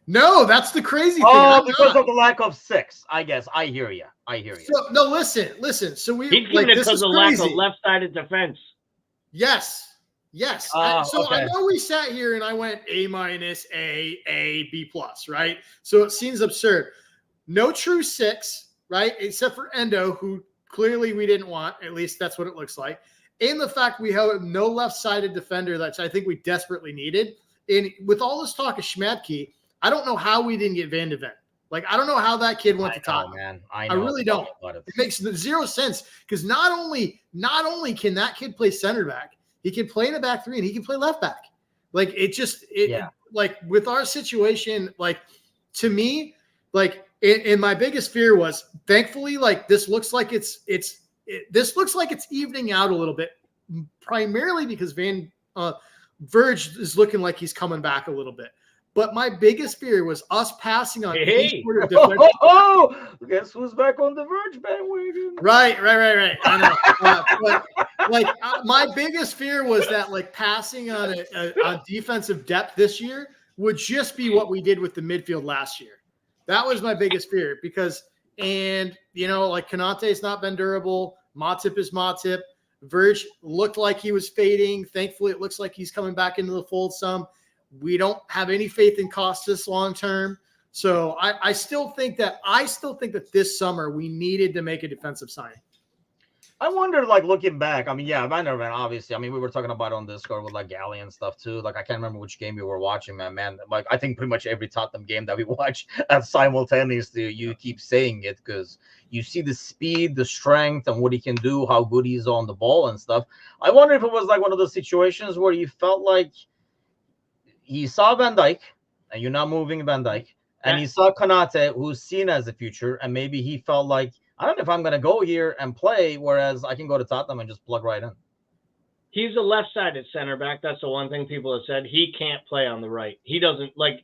No, that's the crazy thing. Oh, because of the lack of 6. I guess. I hear you. So, no, listen. So he's giving it because of lack of left-sided defense. Yes. So okay. I know we sat here and I went A-, A, B+, right? So it seems absurd. No true 6, right? Except for Endo, who clearly we didn't want. At least that's what it looks like. And the fact we have no left-sided defender that I think we desperately needed. And with all this talk of Schmadtke, I don't know how we didn't get Van de Ven. Like, I don't know how that kid went to Tottenham. Man. I really don't. It makes zero sense because not only can that kid play center back, he can play in a back 3 and he can play left back. Like, like with our situation, like, to me, like, and my biggest fear was, thankfully, like, this looks like it's evening out a little bit, primarily because Verge is looking like he's coming back a little bit. But my biggest fear was us passing on any sort of defense. Guess who's back on the Verge bandwagon? Right. I know. My biggest fear was that, like, passing on a defensive depth this year would just be what we did with the midfield last year. That was my biggest fear because, like, Konate's not been durable. Matip is Matip. Verge looked like he was fading. Thankfully, it looks like he's coming back into the fold some. We don't have any faith in Costas long term. So I still think that this summer we needed to make a defensive signing. I wonder, like, looking back, I mean, yeah, Van der Ven, obviously. I mean, we were talking about it on Discord with, like, Galley and stuff, too. Like, I can't remember which game we were watching, man. Like, I think pretty much every Tottenham game that we watch simultaneously, you keep saying it because you see the speed, the strength, and what he can do, how good he's on the ball and stuff. I wonder if it was, like, one of those situations where you felt like he saw Van Dijk, and you're not moving Van Dijk, and he saw Konate, who's seen as the future, and maybe he felt like, I don't know if I'm going to go here and play, whereas I can go to Tottenham and just plug right in. He's a left-sided center back. That's the one thing people have said. He can't play on the right. He doesn't, like,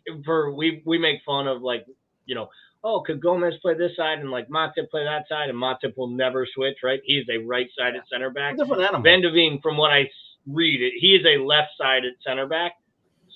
we make fun of, like, could Gomez play this side and, like, Matip play that side, and Matip will never switch, right? He's a right-sided center back. Different animal. Van de Ven, from what I read, he is a left-sided center back.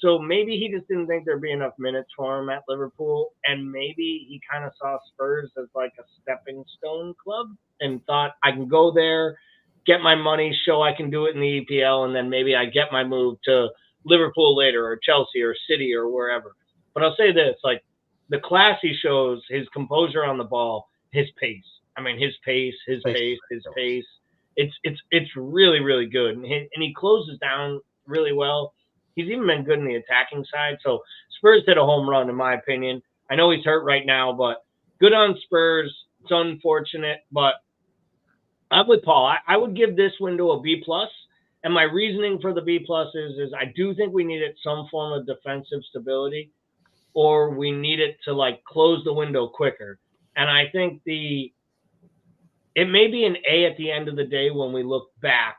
So maybe he just didn't think there'd be enough minutes for him at Liverpool, and maybe he kind of saw Spurs as like a stepping stone club and thought, I can go there, get my money, show I can do it in the EPL, and then maybe I get my move to Liverpool later or Chelsea or City or wherever. But I'll say this, like, the class he shows, his composure on the ball, his pace. I mean, his pace. It's really, really good. And he closes down really well. He's even been good in the attacking side. So Spurs did a home run, in my opinion. I know he's hurt right now, but good on Spurs. It's unfortunate, but I'm with Paul. I would give this window a B+. And my reasoning for the B+ is I do think we needed some form of defensive stability, or we needed to, like, close the window quicker. And I think it may be an A at the end of the day when we look back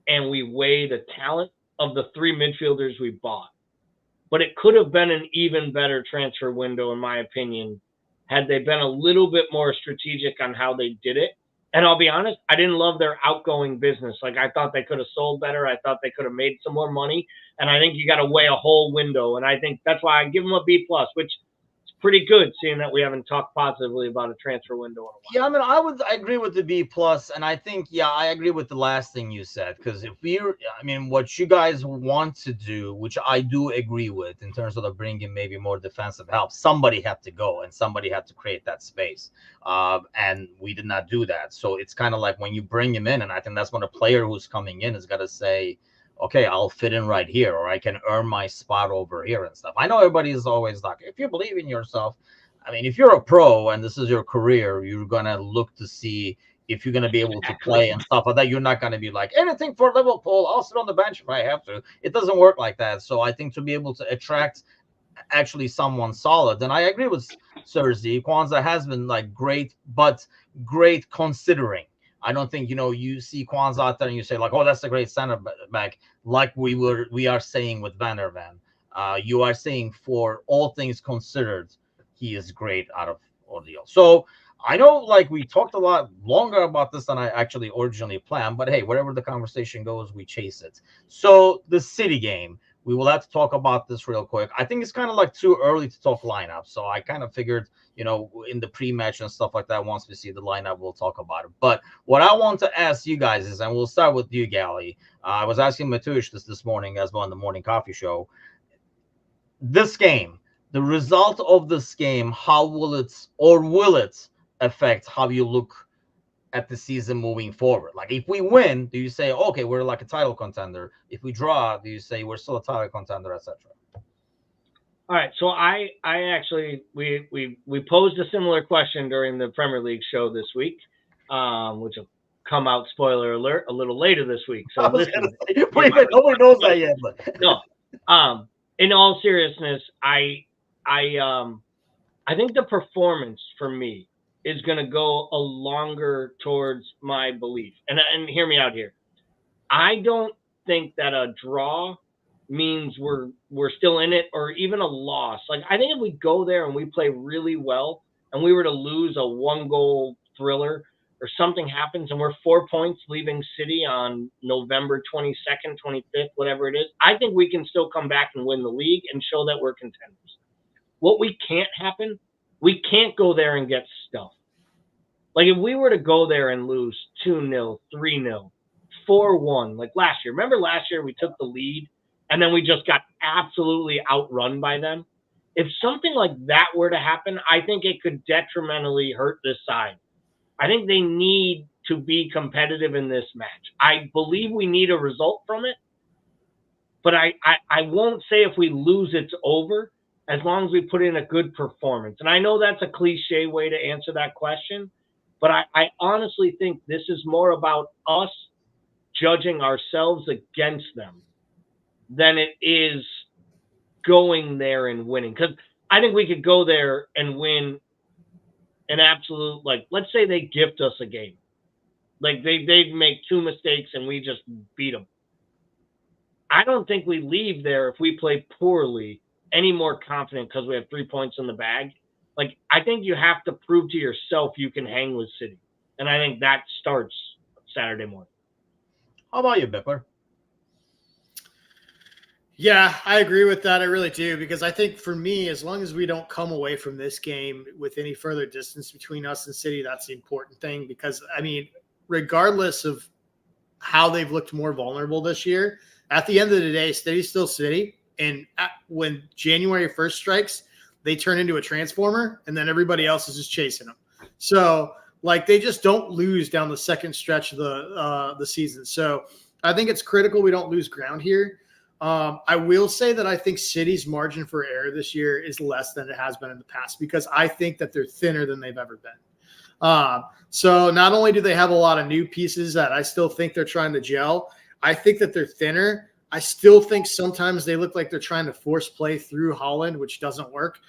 and we weigh the talent of the 3 midfielders we bought. But it could have been an even better transfer window, in my opinion, had they been a little bit more strategic on how they did it. And I'll be honest, I didn't love their outgoing business. Like, I thought they could have sold better. I thought they could have made some more money. And I think you got to weigh a whole window. And I think that's why I give them a B+, which is pretty good, seeing that we haven't talked positively about a transfer window in a while. Yeah, I mean, I agree with the B+, and I think, I agree with the last thing you said, because what you guys want to do, which I do agree with in terms of bringing maybe more defensive help, somebody had to go and somebody had to create that space, and we did not do that. So it's kind of like when you bring him in, and I think that's when a player who's coming in is got to say, okay, I'll fit in right here, or I can earn my spot over here and stuff. I know everybody is always like, if you believe in yourself, I mean, if you're a pro and this is your career, you're going to look to see if you're going to be able to play and stuff like that. You're not going to be like, anything for Liverpool, I'll sit on the bench if I have to. It doesn't work like that. So I think to be able to attract actually someone solid, and I agree with Serzi, Kwanzaa has been like great, but great considering. I don't think, you see Kwanzaa out there and you say like, oh, that's a great center back, like we are saying with Van der Ven. You are saying for all things considered, he is great out of ordeal. So I know, like, we talked a lot longer about this than I actually originally planned, but hey, wherever the conversation goes, we chase it. So the City game, we will have to talk about this real quick. I think it's kind of like too early to talk lineup. So I kind of figured, in the pre-match and stuff like that, once we see the lineup, we'll talk about it. But what I want to ask you guys is, and we'll start with you, Gally. I was asking Matush this morning as well on the morning coffee show. This game, the result of this game, how will it affect how you look at the season moving forward? Like, if we win, do you say, okay, we're like a title contender? If we draw, do you say we're still a title contender, etc.? All right, so I actually we posed a similar question during the Premier League show this week, which will come out, spoiler alert, a little later this week. So listen, nobody knows that yet. But no, in all seriousness, I think the performance for me is going to go a longer towards my belief, and hear me out here. I don't think that a draw means we're still in it, or even a loss. Like, I think if we go there and we play really well and we were to lose a 1-goal thriller or something happens and we're 4 points leaving City on November 22nd, 25th, whatever it is, I think we can still come back and win the league and show that we're contenders. What we can't happen, we can't go there and get stuffed. Like, if we were to go there and lose 2-0, 3-0, 4-1, like last year. Remember last year we took the lead and then we just got absolutely outrun by them? If something like that were to happen, I think it could detrimentally hurt this side. I think they need to be competitive in this match. I believe we need a result from it, but I won't say if we lose it's over, as long as we put in a good performance. And I know that's a cliche way to answer that question, but I honestly think this is more about us judging ourselves against them than it is going there and winning. Because I think we could go there and win an absolute, like, let's say they gift us a game. Like, they make 2 mistakes and we just beat them. I don't think we leave there if we play poorly any more confident because we have 3 points in the bag. Like, I think you have to prove to yourself you can hang with City. And I think that starts Saturday morning. How about you, Bickler? Yeah, I agree with that. I really do, because I think for me, as long as we don't come away from this game with any further distance between us and City, that's the important thing. Because, I mean, regardless of how they've looked more vulnerable this year, at the end of the day, City's still City. And when January 1st strikes, they turn into a transformer, and then everybody else is just chasing them. So, like, they just don't lose down the second stretch of the season. So I think it's critical we don't lose ground here. I will say that I think City's margin for error this year is less than it has been in the past, because I think that they're thinner than they've ever been. So not only do they have a lot of new pieces that I still think they're trying to gel, I think that they're thinner. I still think sometimes they look like they're trying to force play through Holland, which doesn't work.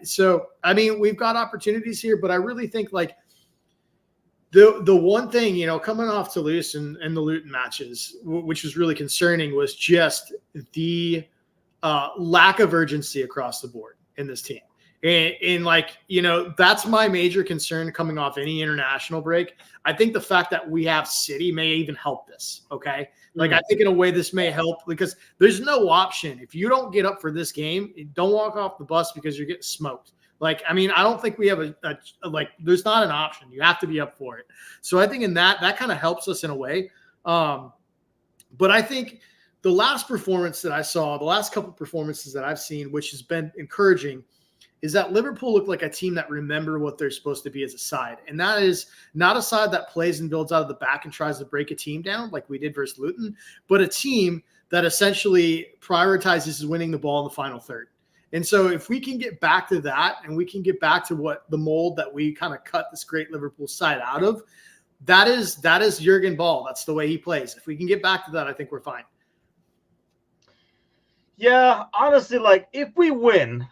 So, I mean, we've got opportunities here, but I really think, like, the one thing, coming off Toulouse and the Luton matches, which was really concerning, was just the lack of urgency across the board in this team. And that's my major concern coming off any international break. I think the fact that we have City may even help this, okay? Like, I think in a way this may help, because there's no option. If you don't get up for this game, don't walk off the bus because you're getting smoked. Like, I mean, I don't think we have there's not an option. You have to be up for it. So I think in that kind of helps us in a way. But I think the last performance that I saw, the last couple performances that I've seen, which has been encouraging, is that Liverpool looked like a team that remember what they're supposed to be as a side. And that is not a side that plays and builds out of the back and tries to break a team down like we did versus Luton, but a team that essentially prioritizes winning the ball in the final third. And so if we can get back to that, and we can get back to what the mold that we kind of cut this great Liverpool side out of, that is Jurgen Ball. That's the way he plays. If we can get back to that, I think we're fine. Yeah, honestly, like if we win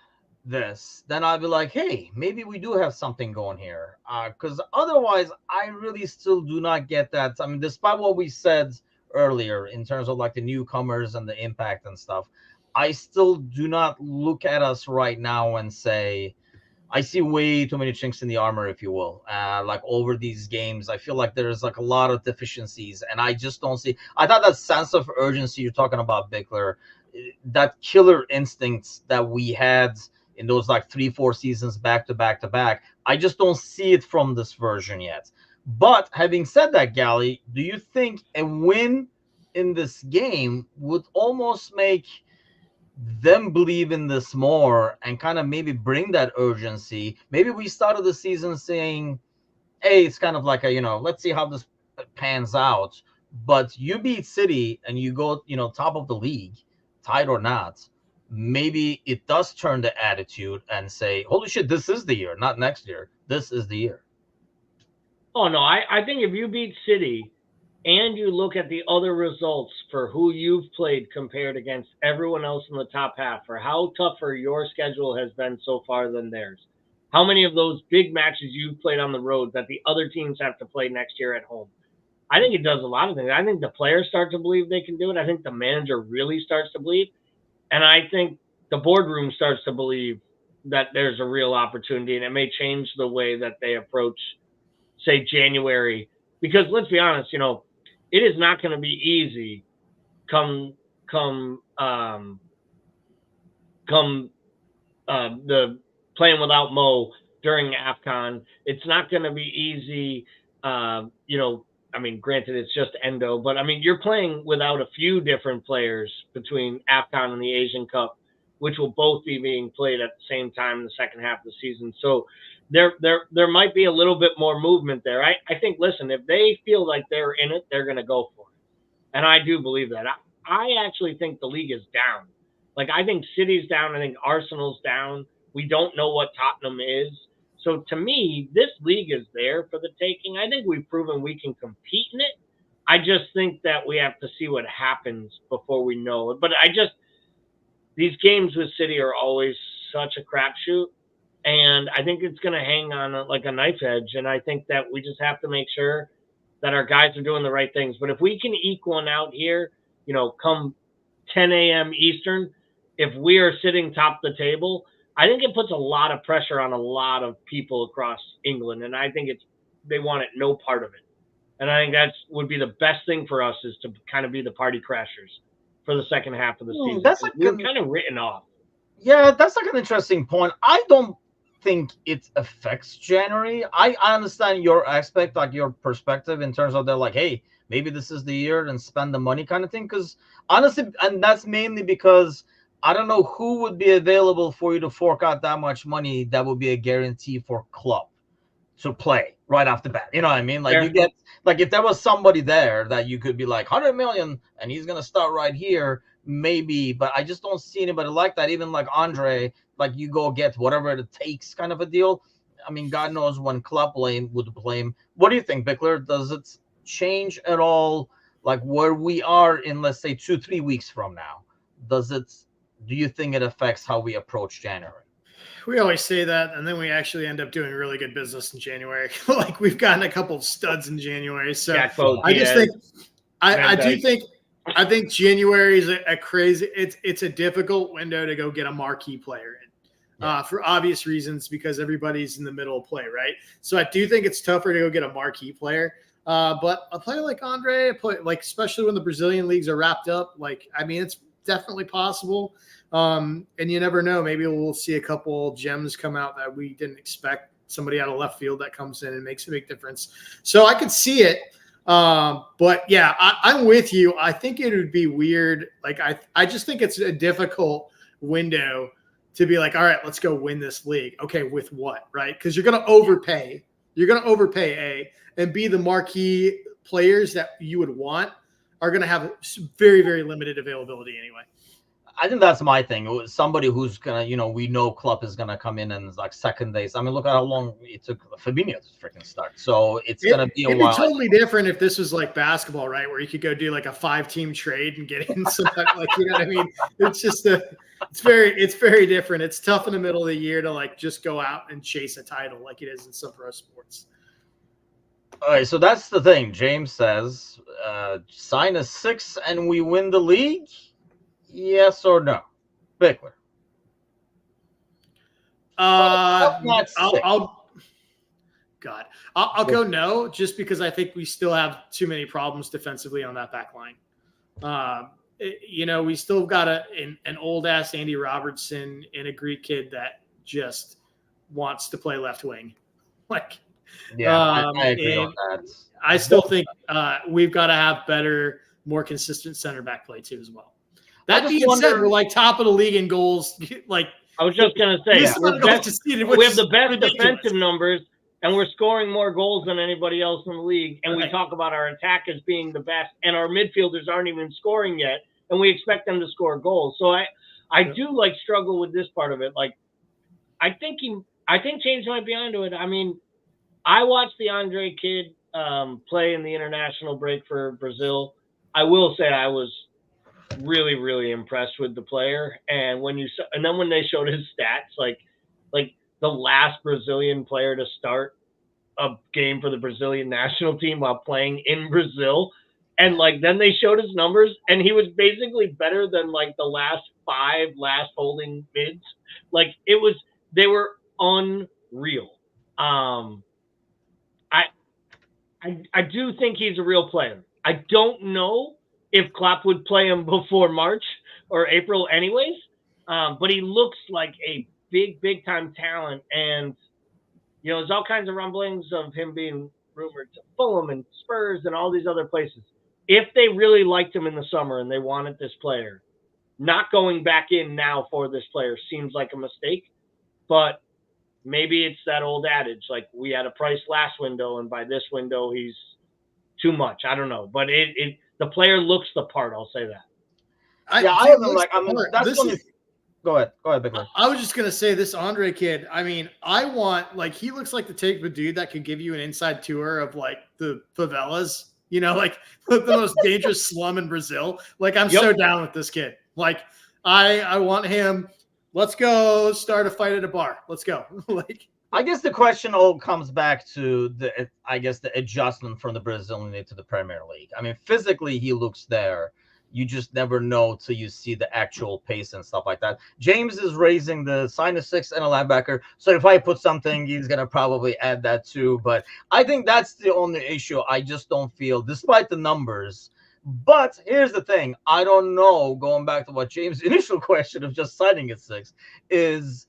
this, then I'll be like, hey, maybe we do have something going here. Because otherwise, I really still do not get that. I mean, despite what we said earlier in terms of like the newcomers and the impact and stuff, I still do not look at us right now and say, I see way too many chinks in the armor, if you will. Like over these games, I feel like there's like a lot of deficiencies, and I just don't see. I thought that sense of urgency you're talking about, Bickler, that killer instincts that we had in those like 3-4 seasons back to back to back, I just don't see it from this version yet. But having said that, Gally, do you think a win in this game would almost make them believe in this more and kind of maybe bring that urgency? Maybe we started the season saying, hey, it's kind of like a, let's see how this pans out. But you beat City and you go, top of the league, tied or not, maybe it does turn the attitude and say, holy shit, this is the year, not next year. This is the year. Oh, no, I think if you beat City and you look at the other results for who you've played compared against everyone else in the top half, for how tougher your schedule has been so far than theirs, how many of those big matches you've played on the road that the other teams have to play next year at home, I think it does a lot of things. I think the players start to believe they can do it. I think the manager really starts to believe. And I think the boardroom starts to believe that there's a real opportunity, and it may change the way that they approach, say, January. Because let's be honest, it is not going to be easy come the playing without Mo during AFCON. It's not going to be easy, I mean, granted, it's just Endo, but I mean, you're playing without a few different players between AFCON and the Asian Cup, which will both be being played at the same time in the second half of the season. So there might be a little bit more movement there. I think, listen, if they feel like they're in it, they're going to go for it. And I do believe that. I actually think the league is down. Like, I think City's down. I think Arsenal's down. We don't know what Tottenham is. So to me, this league is there for the taking. I think we've proven we can compete in it. I just think that we have to see what happens before we know it. But these games with City are always such a crapshoot. And I think it's going to hang on like a knife edge. And I think that we just have to make sure that our guys are doing the right things. But if we can eke one out here, come 10 a.m. Eastern, if we are sitting top of the table, I think it puts a lot of pressure on a lot of people across England, and I think they want it no part of it. And I think that would be the best thing for us, is to kind of be the party crashers for the second half of the season. We're kind of written off. Yeah, that's like an interesting point. I don't think it affects January. I understand your aspect, like your perspective in terms of they're like, hey, maybe this is the year and spend the money kind of thing. Because honestly, and that's mainly because I don't know who would be available for you to fork out that much money that would be a guarantee for club to play right off the bat. You know what I mean? Like, you get, like, if there was somebody there that you could be like 100 million and he's going to start right here, maybe, but I just don't see anybody like that. Even like Andre, like, you go get whatever it takes kind of a deal. I mean, God knows when club would blame. What do you think, Bickler? Does it change at all, like, where we are in, let's say, 2-3 weeks from now? Do you think it affects how we approach January? We always say that, and then we actually end up doing really good business in January. Like, we've gotten a couple of studs in January. So I just think, I think January is a crazy. It's a difficult window to go get a marquee player in, for obvious reasons, because everybody's in the middle of play, right? So I do think it's tougher to go get a marquee player. But a player like Andre, especially when the Brazilian leagues are wrapped up, I mean, it's definitely possible. And you never know. Maybe we'll see a couple gems come out that we didn't expect. Somebody out of left field that comes in and makes a big difference. So I could see it. But yeah, I'm with you. I think it would be weird. Like, I just think it's a difficult window to be like, all right, let's go win this league. Okay, with what, right? Because you're going to overpay. You're going to overpay, A, and B, the marquee players that you would want are going to have very, very limited availability anyway. I think that's my thing. Somebody who's gonna, we know Klopp is gonna come in and like second days. I mean, look at how long it took Fabinho to freaking start. So it's gonna be a It'd while. be totally different if this was like basketball, right? Where you could go do like a 5-team trade and get in some like, you know what I mean? It's just it's very different. It's tough in the middle of the year to like just go out and chase a title like it is in some pro sports. All right, so that's the thing. James says, sign a 6 and we win the league. Yes or no, Bickler? I'll go no, just because I think we still have too many problems defensively on that back line. We still got an old ass Andy Robertson and a Greek kid that just wants to play left wing. Like, yeah, I agree on that. I still think we've got to have better, more consistent center back play too as well. That being said, we're like top of the league in goals. Like, I was just gonna say, we have the best defensive numbers, and we're scoring more goals than anybody else in the league. And we talk about our attack as being the best, and our midfielders aren't even scoring yet, and we expect them to score goals. So I do like struggle with this part of it. Like, I think James might be onto it. I mean, I watched the Andre kid play in the international break for Brazil. I will say I was really, really impressed with the player. And then when they showed his stats, like the last Brazilian player to start a game for the Brazilian national team while playing in Brazil, and like then they showed his numbers, and he was basically better than like the last 5 holding mids. Like they were unreal. I do think he's a real player. I don't know if Klopp would play him before March or April anyways, but he looks like a big time talent. And, there's all kinds of rumblings of him being rumored to Fulham and Spurs and all these other places. If they really liked him in the summer and they wanted this player, not going back in now for this player seems like a mistake, but maybe it's that old adage, like we had a price last window and by this window he's too much. I don't know, but the player looks the part. I'll say that. Go ahead, Bickler. I was just gonna say this Andre kid. I mean, he looks like the type of dude that could give you an inside tour of like the favelas. Like the most dangerous slum in Brazil. Like I'm so down with this kid. Like I want him. Let's go start a fight at a bar. Let's go. I guess the question all comes back to the adjustment from the Brazilian League to the Premier League. I mean, physically he looks there. You just never know till you see the actual pace and stuff like that. James is raising the sign of 6 and a linebacker. So if I put something, he's going to probably add that too. But I think that's the only issue. I just don't feel, despite the numbers. But here's the thing. I don't know, going back to what James' initial question of just signing at 6 is,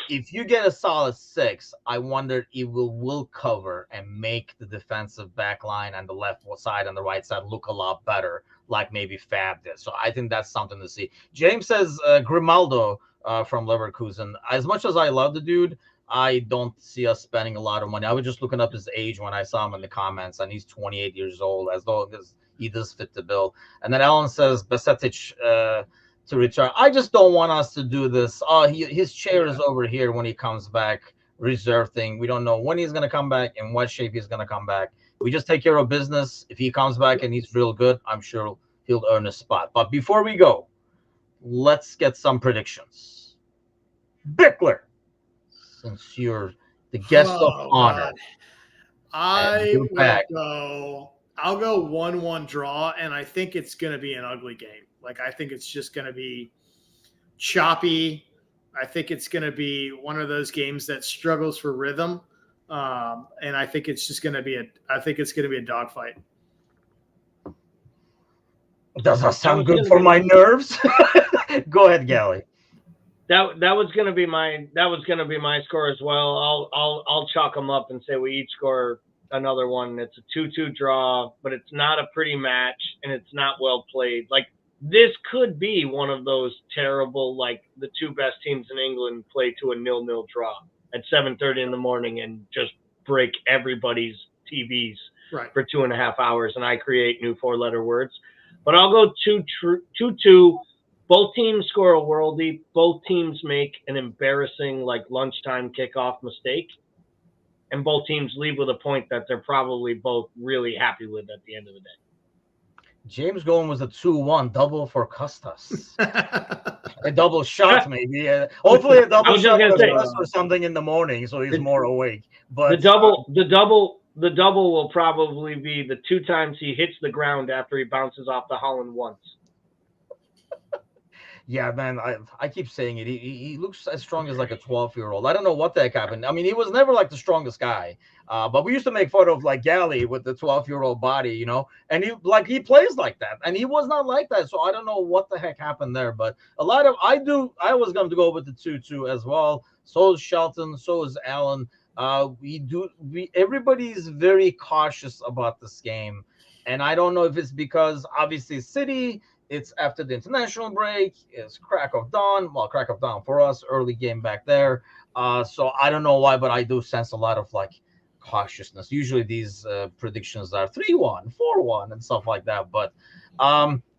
if you get a solid 6, I wonder if will cover and make the defensive back line and the left side and the right side look a lot better, like maybe Fab did. So I think that's something to see. James says Grimaldo from Leverkusen. As much as I love the dude, I don't see us spending a lot of money. I was just looking up his age when I saw him in the comments, and he's 28 years old, as though he does fit the bill. And then Alan says Besetic to return. I just don't want us to do this. His chair is over here when he comes back, reserve thing. We don't know when he's going to come back and what shape he's going to come back. We just take care of business. If he comes back and he's real good, I'm sure he'll earn a spot. But before we go, let's get some predictions. Bickler, since you're the guest of honor, I'll go 1-1 draw, and I think it's going to be an ugly game. Like, I think it's just going to be choppy. I think it's going to be one of those games that struggles for rhythm. And I think it's just going to be a dogfight. Does that sound good for my nerves? Go ahead, Gally. That was going to be my score as well. I'll chalk them up and say we each score another one. It's a 2-2 draw, but it's not a pretty match and it's not well played. Like, this could be one of those terrible, like the 2 best teams in England play to a 0-0 draw at 7:30 in the morning and just break everybody's TVs for 2.5 hours, and I create new 4-letter words. But I'll go 2-2. Both teams score a worldie. Both teams make an embarrassing, like, lunchtime kickoff mistake. And both teams leave with a point that they're probably both really happy with at the end of the day. James going was a 2-1 double for Costas. A double shot, maybe. Hopefully, a double shot or something in the morning, so he's more awake. But the double will probably be the 2 times he hits the ground after he bounces off the Holland once. Yeah, man, I keep saying it. He looks as strong as like a 12-year-old. I don't know what the heck happened. I mean, he was never like the strongest guy. But we used to make fun of like Galley with the 12-year-old body, you know, and he plays like that, and he was not like that. So I don't know what the heck happened there. But I was going to go with the 2-2 as well. So is Shelton. So is Allen. Everybody's very cautious about this game, and I don't know if it's because obviously City. It's after the international break. It's crack of dawn. Well, crack of dawn for us, early game back there. So I don't know why, but I do sense a lot of like cautiousness. Usually these predictions are 3-1, 4-1, and stuff like that. But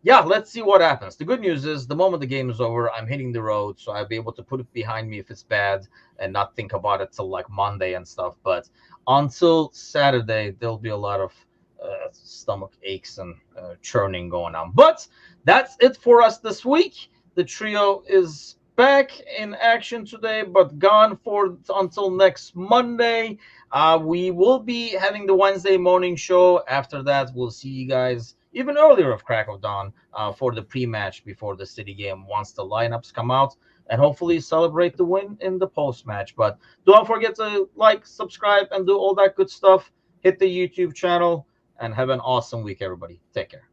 yeah, let's see what happens. The good news is the moment the game is over, I'm hitting the road, so I'll be able to put it behind me if it's bad and not think about it till like Monday and stuff. But until Saturday, there'll be a lot of stomach aches and churning going on. But that's it for us this week. The trio is back in action today, but gone until next Monday. We will be having the Wednesday morning show. After that, we'll see you guys even earlier of crack of dawn for the pre-match before the City game once the lineups come out, and hopefully celebrate the win in the post-match. But don't forget to like, subscribe, and do all that good stuff. Hit the YouTube channel, and have an awesome week, everybody. Take care.